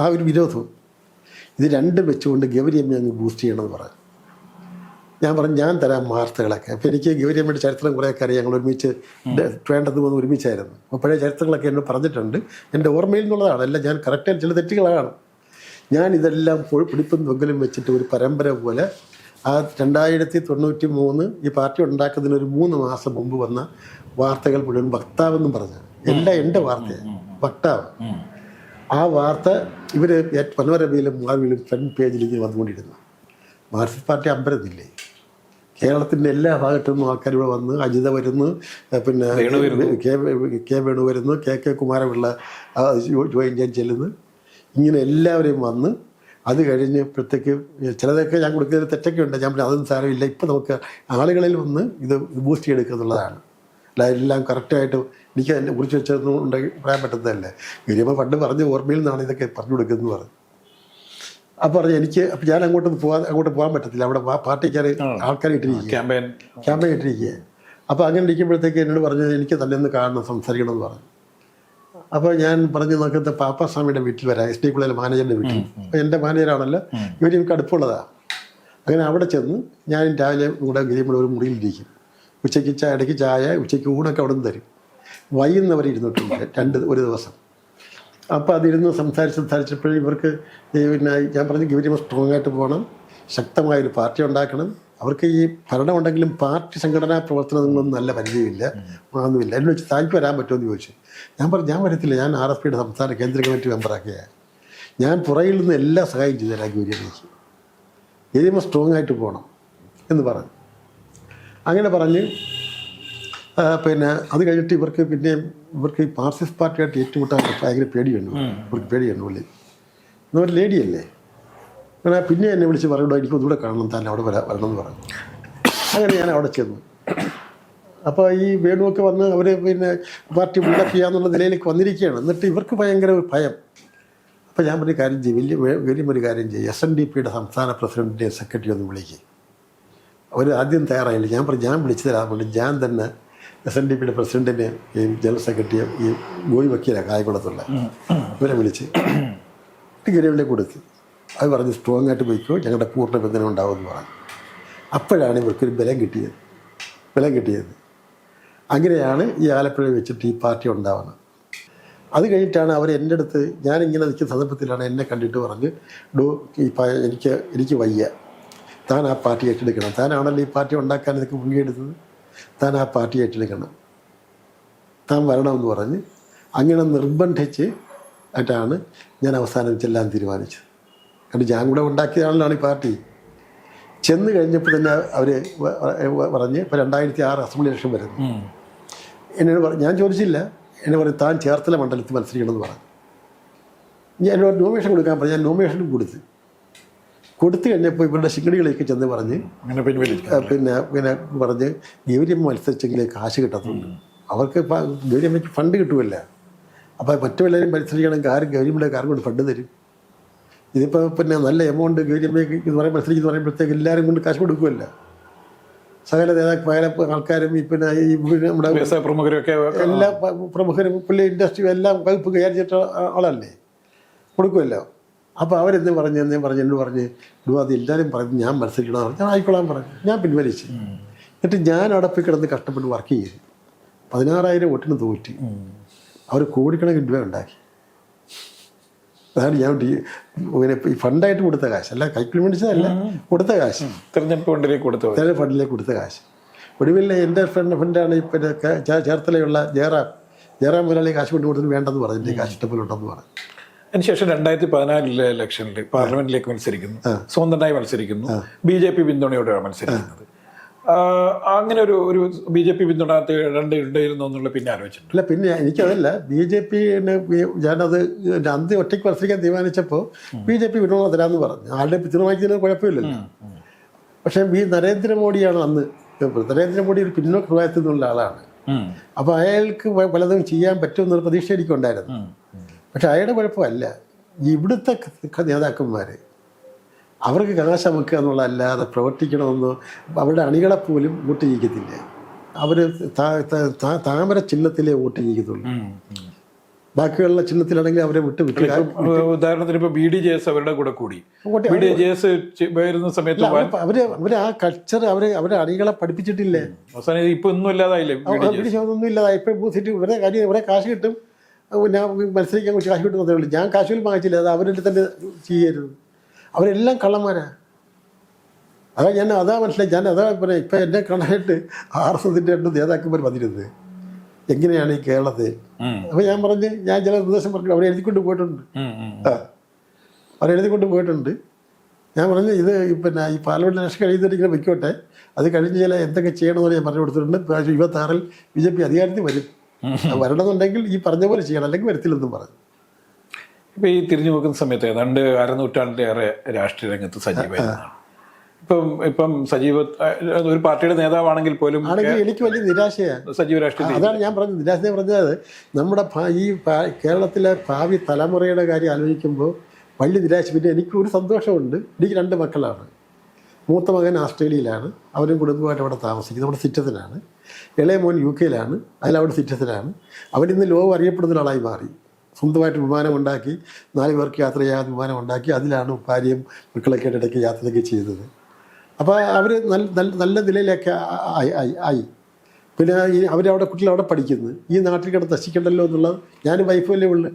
Speaker 2: ആ ഒരു വിരോധവും ഇത് രണ്ടും വെച്ചുകൊണ്ട് ഗൗരിയമ്മയെ അങ്ങ് ബൂസ്റ്റ് ചെയ്യണമെന്ന് പറഞ്ഞു. ഞാൻ പറഞ്ഞു ഞാൻ തരാം വാർത്തകളൊക്കെ. അപ്പോൾ എനിക്ക് ഗൗരിയമ്മയുടെ ചരിത്രം കുറേയൊക്കെ അറിയാം, ഞങ്ങൾ ഒരുമിച്ച് വേണ്ടത് വന്ന് ഒരുമിച്ചായിരുന്നു. അപ്പോൾ പഴയ ചരിത്രങ്ങളൊക്കെ എന്നോട് പറഞ്ഞിട്ടുണ്ട്, എൻ്റെ ഓർമ്മയിൽ നിന്നുള്ളതാണ്, അല്ല ഞാൻ കറക്റ്റായിട്ട് ചില തെറ്റുകളാണ്. ഞാൻ ഇതെല്ലാം പിടിപ്പും തൊങ്കലും വെച്ചിട്ട് ഒരു പരമ്പര പോലെ ആ 1993 ഈ പാർട്ടി ഉണ്ടാക്കുന്നതിനൊരു 3 മാസം മുമ്പ് വന്ന വാർത്തകൾ മുഴുവൻ വക്താവെന്നും പറഞ്ഞു, എല്ലാം എൻ്റെ വാർത്തയാണ് വക്താവ്. ആ വാർത്ത ഇവർ മനോരമയിലും മാർവിലും ഫ്രണ്ട് പേജിലേക്ക് വന്നുകൊണ്ടിരുന്നു. മാർക്സിസ്റ്റ് പാർട്ടി അമ്പരത്തില്ലേ, കേരളത്തിൻ്റെ എല്ലാ ഭാഗത്തു നിന്നും ആൾക്കാർ ഇവിടെ വന്ന്, അജിത വരുന്നു, പിന്നെ കെ വേണു വരുന്നു, കെ കുമാരപിള്ള ജോയിൻ ചെയ്യാൻ ചെല്ലുന്നു, ഇങ്ങനെ എല്ലാവരെയും വന്ന് അത് കഴിഞ്ഞപ്പോഴത്തേക്ക് ചിലതൊക്കെ ഞാൻ കൊടുക്കുന്നതിൽ തെറ്റൊക്കെ ഉണ്ട്. ഞാൻ പറഞ്ഞു അതൊന്നും സാരമില്ല, ഇപ്പം നമുക്ക് ആളുകളിൽ വന്ന് ഇത് ബൂസ്റ്റ് ചെയ്തെടുക്കുക എന്നുള്ളതാണ്. അല്ല എല്ലാം കറക്റ്റായിട്ട് എനിക്ക് അതിനെ കുറിച്ച് വെച്ചൊന്നും ഉണ്ടെങ്കിൽ പറയാൻ പറ്റുന്നതല്ലേ. ഗൗരിയമ്മ പണ്ട് പറഞ്ഞ ഓർമ്മയിൽ നിന്നാണ് ഇതൊക്കെ പറഞ്ഞു കൊടുക്കുന്നതെന്ന് പറഞ്ഞു. അപ്പോൾ പറഞ്ഞു അപ്പം ഞാൻ അങ്ങോട്ട് പോകാൻ പറ്റത്തില്ല, അവിടെ പാർട്ടിക്കാർ ആൾക്കാർ ഇട്ടിരിക്കുക, ക്യാമ്പയിൻ ഇട്ടിരിക്കുക. അപ്പോൾ അങ്ങനെ ഇരിക്കുമ്പോഴത്തേക്ക് എന്നോട് പറഞ്ഞു എനിക്ക് തന്നെ ഒന്ന് കാണണം, സംസാരിക്കണം എന്ന് പറഞ്ഞു. അപ്പോൾ ഞാൻ പറഞ്ഞു നോക്കത്തെ പാപ്പാസ്വാമിയുടെ വീട്ടിൽ വരാം, SD കോളേജിലെ മാനേജറിൻ്റെ വീട്ടിൽ. അപ്പോൾ എൻ്റെ മാനേജറാണല്ലോ, ഇവർ എനിക്ക് അടുപ്പുള്ളതാണ്. അങ്ങനെ അവിടെ ചെന്ന് ഞാൻ രാവിലെ കൂടെ ഗിരിയമ്മയുടെ ഒരു മുറിയിലിരിക്കും. ഉച്ചയ്ക്ക് ഇടയ്ക്ക് ചായ, ഉച്ചയ്ക്ക് ഊണൊക്കെ അവിടെ നിന്ന് തരും. വൈകുന്നവരെ ഇരുന്നിട്ടുണ്ട് ഒരു ദിവസം. അപ്പോൾ അതിരുന്ന് സംസാരിച്ചപ്പോഴും ഇവർക്ക് പിന്നെ ഞാൻ പറഞ്ഞു ഗൗരിയമ്മ സ്ട്രോങ് ആയിട്ട് പോകണം, ശക്തമായൊരു പാർട്ടി ഉണ്ടാക്കണം. അവർക്ക് ഈ ഭരണമുണ്ടെങ്കിലും പാർട്ടി സംഘടനാ പ്രവർത്തനങ്ങളൊന്നും നല്ല പരിചയമില്ല, ഒന്നുമില്ല. എന്നെ വെച്ച് തായ്ക്ക് വരാൻ പറ്റുമെന്ന് ചോദിച്ചു. ഞാൻ പറഞ്ഞു ഞാൻ വരത്തില്ല, ഞാൻ RSPയുടെ സംസ്ഥാന കേന്ദ്ര കമ്മിറ്റി മെമ്പറാക്കിയാണ്, ഞാൻ പുറകിൽ നിന്ന് എല്ലാ സഹായം ചെയ്തു തരാം ഗൗരിയമ്മയ്ക്ക്, ഗൗരിയമ്മ സ്ട്രോങ് ആയിട്ട് പോകണം എന്ന് പറഞ്ഞു. അങ്ങനെ പറഞ്ഞ് പിന്നെ അത് കഴിഞ്ഞിട്ട് ഇവർക്ക് ഈ മാർക്സിസ്റ്റ് പാർട്ടിയായിട്ട് ഏറ്റുമുട്ടാൻ ഭയങ്കര പേടിയുണ്ട്. ഇവർക്ക് പേടിയുണ്ട് പുള്ളി എന്നൊരു ലേഡിയല്ലേ. അങ്ങനെ പിന്നെ എന്നെ വിളിച്ച് പറയണ്ടോ എനിക്ക് ഒന്നുകൂടെ കാണണം, താൻ അവിടെ വരണം എന്ന് പറഞ്ഞു. അങ്ങനെ ഞാൻ അവിടെ ചെന്നു. അപ്പോൾ ഈ വേണുവൊക്കെ വന്ന് അവർ പിന്നെ പാർട്ടി ബിൽഡപ്പ് ചെയ്യാന്നുള്ള നിലയിലേക്ക് വന്നിരിക്കുകയാണ്. എന്നിട്ട് ഇവർക്ക് ഭയങ്കര ഭയം. അപ്പോൾ ഞാൻ ഒരു കാര്യം ചെയ്യും, വലിയൊരു കാര്യം ചെയ്യും, SNDPയുടെ സംസ്ഥാന പ്രസിഡൻറ്റിനെ സെക്രട്ടറി ഒന്ന് വിളിക്കുക. അവർ ആദ്യം തയ്യാറായില്ല. ഞാൻ പറഞ്ഞു ഞാൻ വിളിച്ചു തരാറുണ്ട്, ഞാൻ തന്നെ SNDPയുടെ പ്രസിഡൻറ്റിനെ ഈ ജനറൽ സെക്രട്ടറിയെ ഈ ഗോയി വക്കീലാണ് കായംകുളത്തുള്ള ഇവരെ വിളിച്ച് ഗൗരിയമ്മയെ കൊടുത്തു. അത് പറഞ്ഞ് സ്ട്രോങ് ആയിട്ട് പോയിക്കോ, ഞങ്ങളുടെ പൂർണ്ണ ബന്ധനം ഉണ്ടാവുമെന്ന് പറഞ്ഞു. അപ്പോഴാണ് ഇവർക്കൊരു ബലം കിട്ടിയത്. അങ്ങനെയാണ് ഈ ആലപ്പുഴ വെച്ചിട്ട് ഈ പാർട്ടി ഉണ്ടാവുന്നത്. അത് കഴിഞ്ഞിട്ടാണ് അവർ എൻ്റെ അടുത്ത്, ഞാനിങ്ങനെ നിൽക്കുന്ന സന്ദർഭത്തിലാണ് എന്നെ കണ്ടിട്ട് പറഞ്ഞ് എനിക്ക് വയ്യ, താൻ ആ പാർട്ടി ഏറ്റെടുക്കണം, താനാണല്ലോ ഈ പാർട്ടി ഉണ്ടാക്കാൻ ഇതൊക്കെ മുൻകൈയെടുത്തത്, താൻ ആ പാർട്ടി ഏറ്റെടുക്കണം, താൻ വരണമെന്ന് പറഞ്ഞ് അങ്ങനെ നിർബന്ധിച്ച് ആയിട്ടാണ് ഞാൻ അവസാനം ചെല്ലാൻ തീരുമാനിച്ചത്. കാരണം ഞാൻ കൂടെ ഉണ്ടാക്കിയതാണല്ലോ ഈ പാർട്ടി. ചെന്ന് കഴിഞ്ഞപ്പോൾ തന്നെ അവർ പറഞ്ഞ് ഇപ്പോൾ 2006 അസംബ്ലി ഇലക്ഷൻ വരുന്നു. എന്നോട് ഞാൻ ചോദിച്ചില്ല, എന്നെ പറഞ്ഞു താൻ ചേർത്തല മണ്ഡലത്തിൽ മത്സരിക്കണമെന്ന് പറഞ്ഞു. എന്നോട് നോമിനേഷൻ കൊടുക്കാൻ പറഞ്ഞു. ഞാൻ നോമിനേഷനും കൊടുത്തു കഴിഞ്ഞപ്പോൾ ഇവരുടെ ശിങ്കടികളേക്ക് ചെന്ന് പറഞ്ഞ് പിന്നെ പറഞ്ഞ് ഗൗരിയമ്മ മത്സരിച്ചെങ്കിലേ കാശ് കിട്ടത്തുള്ളൂ, അവർക്ക് ഗൗരിയമ്മയ്ക്ക് ഫണ്ട് കിട്ടുമല്ല, അപ്പോൾ മറ്റുള്ളവരും മത്സരിക്കണമെങ്കിൽ ഗൗരിയമ്മയുടെ കാര്യം കൊണ്ട് ഫണ്ട് തരും. ഇതിപ്പോൾ പിന്നെ നല്ല എമൗണ്ട് ഗൗരിയമ്മയ്ക്ക് മത്സരിക്കുന്ന പറയുമ്പോഴത്തേക്ക് എല്ലാവരും കൊണ്ട് കാശ് കൊടുക്കുമല്ല. സകല പല ആൾക്കാരും ഈ പിന്നെ നമ്മുടെ
Speaker 1: പ്രമുഖരൊക്കെ
Speaker 2: എല്ലാ പ്രമുഖരും പുള്ളി ഇൻഡസ്ട്രി എല്ലാം വകുപ്പ് കൈകാര്യം ആളല്ലേ, കൊടുക്കുമല്ലോ. അപ്പോൾ അവരെന്ത് എന്നോട് പറഞ്ഞ് അത് എല്ലാവരും പറഞ്ഞ് ഞാൻ മത്സരിക്കണമെന്ന് പറഞ്ഞു. ഞാൻ ആയിക്കൊള്ളാൻ പറഞ്ഞു. ഞാൻ പിൻവലിച്ചു. എന്നിട്ട് ഞാൻ അവിടെ പോയി കിടന്ന് കഷ്ടപ്പെട്ട് വർക്ക് ചെയ്തു. 16,000 വോട്ടിന് തോറ്റി. അവർ കോടിക്കണക്കിന് രൂപ ഉണ്ടാക്കി. അതാണ് ഞാൻ ഇങ്ങനെ ഈ ഫണ്ടായിട്ട് കൊടുത്ത കാശ്, അല്ല കൈക്കൂലി മേടിച്ചതല്ല, കൊടുത്ത കാശ്, തെരഞ്ഞെടുപ്പ് ഫണ്ടിലേക്ക് കൊടുത്ത കാശ്. ഒടുവിൽ എൻ്റെ ഫ്രണ്ടാണ് ഈ പിന്നെ ചേർത്തലയുള്ള ജയറാം മുതലാളി കാശ് കൊണ്ട് കൊടുത്തിട്ട് വേണ്ടെന്ന് പറഞ്ഞു, എൻ്റെ കാശ് ഇഷ്ടപ്പെട്ടുണ്ടെന്ന് പറഞ്ഞു.
Speaker 1: അതിനുശേഷം 2014 ഇലക്ഷനിൽ പാർലമെന്റിലേക്ക് മത്സരിക്കുന്നു, സ്വതന്ത്രനായി മത്സരിക്കുന്നു, BJP പിന്തുണയോടെയാണ് മത്സരിക്കുന്നത്. അങ്ങനെ ഒരു BJP പിന്തുണ ഉണ്ടായിരുന്നു എന്നുള്ള പിന്നെ ആലോചിച്ചിട്ടുണ്ട്.
Speaker 2: അല്ല, പിന്നെ എനിക്കതല്ല, BJP ഞാനത് അന്ത്യം ഒറ്റയ്ക്ക് മത്സരിക്കാൻ തീരുമാനിച്ചപ്പോൾ BJP പിന്തുണ തരാമെന്ന് പറഞ്ഞു. ആളുടെ പിന്തുണയ്ക്കുന്നതിന് കുഴപ്പമില്ലല്ലോ. പക്ഷേ നരേന്ദ്രമോദിയാണ് അന്ന്, നരേന്ദ്രമോദി ഒരു പിന്നോക്ക വിഭാഗത്തിൽ നിന്നുള്ള ആളാണ്. അപ്പോൾ അയാൾക്ക് പലതും ചെയ്യാൻ പറ്റുമെന്നൊരു പ്രതീക്ഷ എനിക്കുണ്ടായിരുന്നു. പക്ഷെ അയാളുടെ കുഴപ്പമല്ല, ഇവിടുത്തെ നേതാക്കന്മാർ അവർക്ക് കാശമുക്കുക എന്നുള്ളതല്ലാതെ പ്രവർത്തിക്കണമെന്നോ അവരുടെ അണികളെ പോലും വോട്ട് ചെയ്യിക്കത്തില്ല. അവർ താമര ചിഹ്നത്തിലേ വോട്ട് ചെയ്യിക്കത്തുള്ളൂ. ബാക്കിയുള്ള ചിഹ്നത്തിലാണെങ്കിൽ അവരെ വിട്ട്
Speaker 1: ഉദാഹരണത്തിന് ഇപ്പൊ BDJS അവരുടെ കൂടെ കൂടി BDJS വരുന്ന സമയത്ത്
Speaker 2: അവര് ആ കൾച്ചർ അവരെ അണികളെ പഠിപ്പിച്ചിട്ടില്ലേ.
Speaker 1: അവസാനം ഇപ്പൊ ഒന്നും ഇല്ലാതായില്ലേ,
Speaker 2: ഒന്നും ഇല്ലാതായി. ഇപ്പൊ സീറ്റ് ഇവരെ കാര്യം ഇവരെ കാശ് കിട്ടും, ഞാൻ മത്സരിക്കാൻ കുറച്ച് കാശ് കിട്ടുന്നതേ ഉള്ളൂ. ഞാൻ കാശ് പോലും വാങ്ങിച്ചില്ല, അത് അവരുടെ തന്നെ ചെയ്യരുത്. അവരെല്ലാം കള്ളന്മാരാ. അതാ മനസ്സിലായി. ഞാൻ അതാ പറയാം, ഇപ്പം എന്നെ കാണാനായിട്ട് RSSന്റെ 2 നേതാക്കന്മാർ വന്നിരുന്നത് എങ്ങനെയാണ് ഈ കേരളത്തിൽ. അപ്പം ഞാൻ പറഞ്ഞ്, ഞാൻ ചില നിർദ്ദേശം പറഞ്ഞു, അവരെഴുതിക്കൊണ്ട് പോയിട്ടുണ്ട്. അവരെഴുതിക്കൊണ്ട് പോയിട്ടുണ്ട്. ഞാൻ പറഞ്ഞു, ഇത് പിന്നെ ഈ പാർലമെന്റ് ഇലക്ഷൻ കഴിയുന്നിട്ട് ഇങ്ങനെ വെക്കോട്ടെ, അത് കഴിഞ്ഞ് ചില എന്തൊക്കെ ചെയ്യണമെന്ന് ഞാൻ പറഞ്ഞു കൊടുത്തിട്ടുണ്ട്. 26-ൽ BJP അധികാരത്തിൽ വരും, വരണമെന്നുണ്ടെങ്കിൽ ഈ പറഞ്ഞ പോലെ ചെയ്യണം, അല്ലെങ്കിൽ വരത്തില്ലെന്നും പറഞ്ഞു.
Speaker 1: ഇപ്പം ഈ തിരിഞ്ഞു നോക്കുന്ന സമയത്ത് ഏതാണ്ട് അരനൂറ്റാണ്ടിലേറെ രാഷ്ട്രീയ രംഗത്ത് സജീവമായിരുന്നു. ഇപ്പം സജീവ ഒരു പാർട്ടിയുടെ നേതാവാണെങ്കിൽ പോലും
Speaker 2: എനിക്ക് വലിയ നിരാശയാണ്
Speaker 1: സജീവ രാഷ്ട്രീയ.
Speaker 2: അതാണ് ഞാൻ പറഞ്ഞത്, നിരാശയെ പറഞ്ഞത്. നമ്മുടെ ഈ കേരളത്തിലെ ഭാവി തലമുറയുടെ കാര്യം ആലോചിക്കുമ്പോൾ വലിയ നിരാശ. പിന്നെ എനിക്ക് ഒരു സന്തോഷമുണ്ട്, എനിക്ക് 2 മക്കളാണ്. മൂത്ത മകൻ ഓസ്ട്രേലിയയിലാണ്, അവരും കുടുംബമായിട്ട് അവിടെ താമസിക്കുന്നത്, അവിടെ സിറ്റിസനാണ്. ഇളയ മോൻ UK അതിലവിടെ സിറ്റിസനാണ്. അവരിന്ന് ലോകം അറിയപ്പെടുന്ന ഒരാളായി മാറി. സ്വന്തമായിട്ട് വിമാനമുണ്ടാക്കി, 4 പേർക്ക് യാത്ര ചെയ്യാൻ വിമാനമുണ്ടാക്കി, അതിലാണ് ഭാര്യയും മക്കളൊക്കെ ഇടയ്ക്ക് യാത്രയൊക്കെ ചെയ്തത്. അപ്പോൾ അവർ നല്ല നിലയിലൊക്കെ ആയി. പിന്നെ അവരവിടെ കുട്ടികളവിടെ പഠിക്കുന്നു. ഈ നാട്ടിൽ കിടന്ന് നശിക്കണ്ടല്ലോ എന്നുള്ളത് ഞാനും വൈഫല്ലേ ഉള്ളു.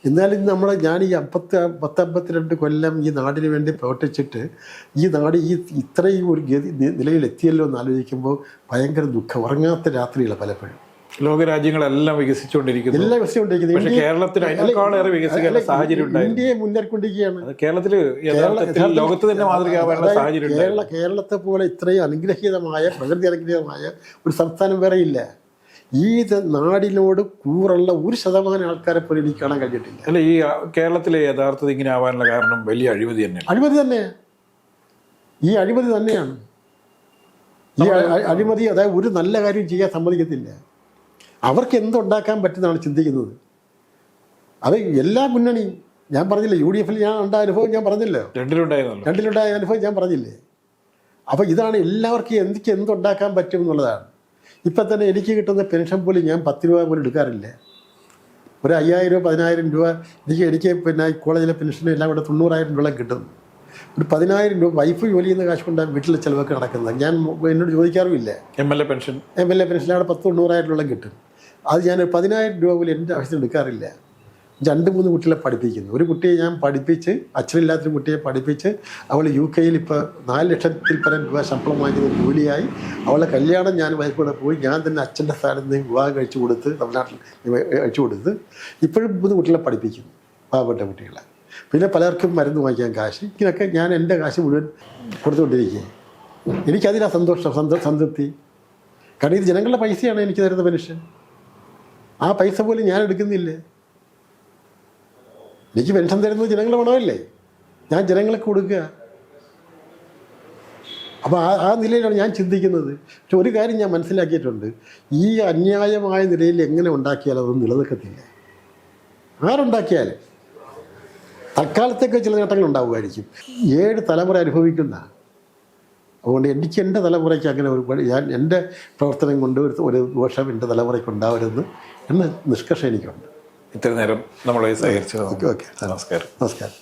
Speaker 2: എന്നാലും ഞാൻ ഈ 52 കൊല്ലം ഈ നാടിന് വേണ്ടി പ്രവർത്തിച്ചിട്ട് ഈ നാട് ഇത്രയും ഒരു നിലയിലെത്തിയല്ലോ എന്ന് ആലോചിക്കുമ്പോൾ ഭയങ്കര ദുഃഖം. ഉറങ്ങാത്ത രാത്രികളാണ് പലപ്പോഴും.
Speaker 1: ലോകരാജ്യങ്ങളെല്ലാം വികസിച്ചുകൊണ്ടിരിക്കുന്നു,
Speaker 2: ഇന്ത്യയെ മുന്നേറിക്കൊണ്ടിരിക്കുകയാണ്.
Speaker 1: ലോകത്ത് തന്നെ മാതൃകയാവാനുള്ള സാഹചര്യം.
Speaker 2: കേരളത്തെ പോലെ ഇത്രയും അനുഗ്രഹീതമായ, പ്രകൃതി അനുഗ്രഹീതമായ ഒരു സംസ്ഥാനം വേറെ ഇല്ല. ഈ നാടിനോട് കൂറുള്ള 1% ആൾക്കാരെ പോലും എനിക്ക് കാണാൻ കഴിഞ്ഞിട്ടില്ല.
Speaker 1: അല്ല, ഈ കേരളത്തിലെ യഥാർത്ഥത്തിൽ ഇങ്ങനെ ആവാനുള്ള കാരണം വലിയ അഴിമതി തന്നെയാണ്.
Speaker 2: ഈ അഴിമതി തന്നെയാണ്. ഈ അഴിമതി, അതായത് ഒരു നല്ല കാര്യം ചെയ്യാൻ സമ്മതിക്കത്തില്ല. അവർക്ക് എന്തുണ്ടാക്കാൻ പറ്റുന്നതാണ് ചിന്തിക്കുന്നത്. അത് എല്ലാ മുന്നണിയും, ഞാൻ പറഞ്ഞില്ലേ, UDFൽ ഞാൻ ഉണ്ടായ അനുഭവം ഞാൻ പറഞ്ഞില്ലോ, രണ്ടിലുണ്ടായ അനുഭവം ഞാൻ പറഞ്ഞില്ലേ. അപ്പോൾ ഇതാണ് എല്ലാവർക്കും എന്തുണ്ടാക്കാൻ പറ്റും എന്നുള്ളതാണ്. ഇപ്പം തന്നെ എനിക്ക് കിട്ടുന്ന പെൻഷൻ പോലും ഞാൻ 10 രൂപ പോലും എടുക്കാറില്ല. ഒരു 5000 10,000 രൂപ എനിക്ക് പിന്നെ കോളേജിലെ പെൻഷനും എല്ലാം കൂടെ 90,000 രൂപ കിട്ടുന്നു. ഒരു 10,000 രൂപ വൈഫ് ജോലി ചെയ്യുന്ന കാശ് കൊണ്ടാണ് വീട്ടിലെ ചിലവൊക്കെ നടക്കുന്നത്. ഞാൻ എന്നോട് ചോദിക്കാറുമില്ല.
Speaker 1: MLA പെൻഷൻ
Speaker 2: അവിടെ 10,000-90,000 രൂപ കിട്ടും. അത് ഞാൻ 10,000 രൂപ പോലും എൻ്റെ ആവശ്യത്തിന് എടുക്കാറില്ല. 2-3 കുട്ടികളെ പഠിപ്പിക്കുന്നു. ഒരു കുട്ടിയെ ഞാൻ പഠിപ്പിച്ച്, അച്ഛനില്ലാത്തൊരു കുട്ടിയെ പഠിപ്പിച്ച്, അവൾ UK ഇപ്പോൾ 4 ലക്ഷത്തിൽ പരം രൂപ ശമ്പളം വാങ്ങിക്കുന്ന ജോലിയായി. അവളെ കല്യാണം ഞാൻ വൈഫോടെ പോയി ഞാൻ തന്നെ അച്ഛൻ്റെ സ്ഥാനത്ത് നിന്ന് വിവാഹം കഴിച്ചു കൊടുത്ത്, തമിഴ്നാട്ടിൽ കഴിച്ചു കൊടുത്ത് ഇപ്പോഴും 3 കുട്ടികളെ പഠിപ്പിക്കുന്നു, പാവപ്പെട്ട കുട്ടികളെ. പിന്നെ പലർക്കും മരുന്ന് വാങ്ങിക്കാൻ കാശ്. ഇങ്ങനെയൊക്കെ ഞാൻ എൻ്റെ കാശ് മുഴുവൻ കൊടുത്തുകൊണ്ടിരിക്കുക. എനിക്കതിനാ സംതൃപ്തി. കാരണം ഇത് ജനങ്ങളുടെ പൈസയാണ് എനിക്ക് തരുന്ന പെൻഷൻ. ആ പൈസ പോലും ഞാൻ എടുക്കുന്നില്ലേ. എനിക്ക് പെൻഷൻ തരുന്നത് ജനങ്ങളുടെ പണമല്ലേ, ഞാൻ ജനങ്ങൾക്ക് കൊടുക്കുക. അപ്പോൾ ആ നിലയിലാണ് ഞാൻ ചിന്തിക്കുന്നത്. പക്ഷെ ഒരു കാര്യം ഞാൻ മനസ്സിലാക്കിയിട്ടുണ്ട്, ഈ അന്യായമായ നിലയിൽ എങ്ങനെ ഉണ്ടാക്കിയാലും അതൊന്നും നിലനിൽക്കത്തില്ല. ആരുണ്ടാക്കിയാലും തൽക്കാലത്തേക്ക് ചില നേട്ടങ്ങൾ ഉണ്ടാവുമായിരിക്കും. 7 തലമുറ അനുഭവിക്കുന്ന. അതുകൊണ്ട് എനിക്ക് എൻ്റെ തലമുറയ്ക്ക് അങ്ങനെ ഞാൻ എൻ്റെ പ്രവർത്തനം കൊണ്ട് ഒരു ദോഷം എൻ്റെ തലമുറയ്ക്ക് ഉണ്ടാവരുതെന്ന് എന്ന നിഷ്കർഷ എനിക്കുണ്ട്.
Speaker 1: ഇത്ര നേരം നമ്മളെ സഹകരിച്ചു.
Speaker 2: ഓക്കെ, നമസ്കാരം.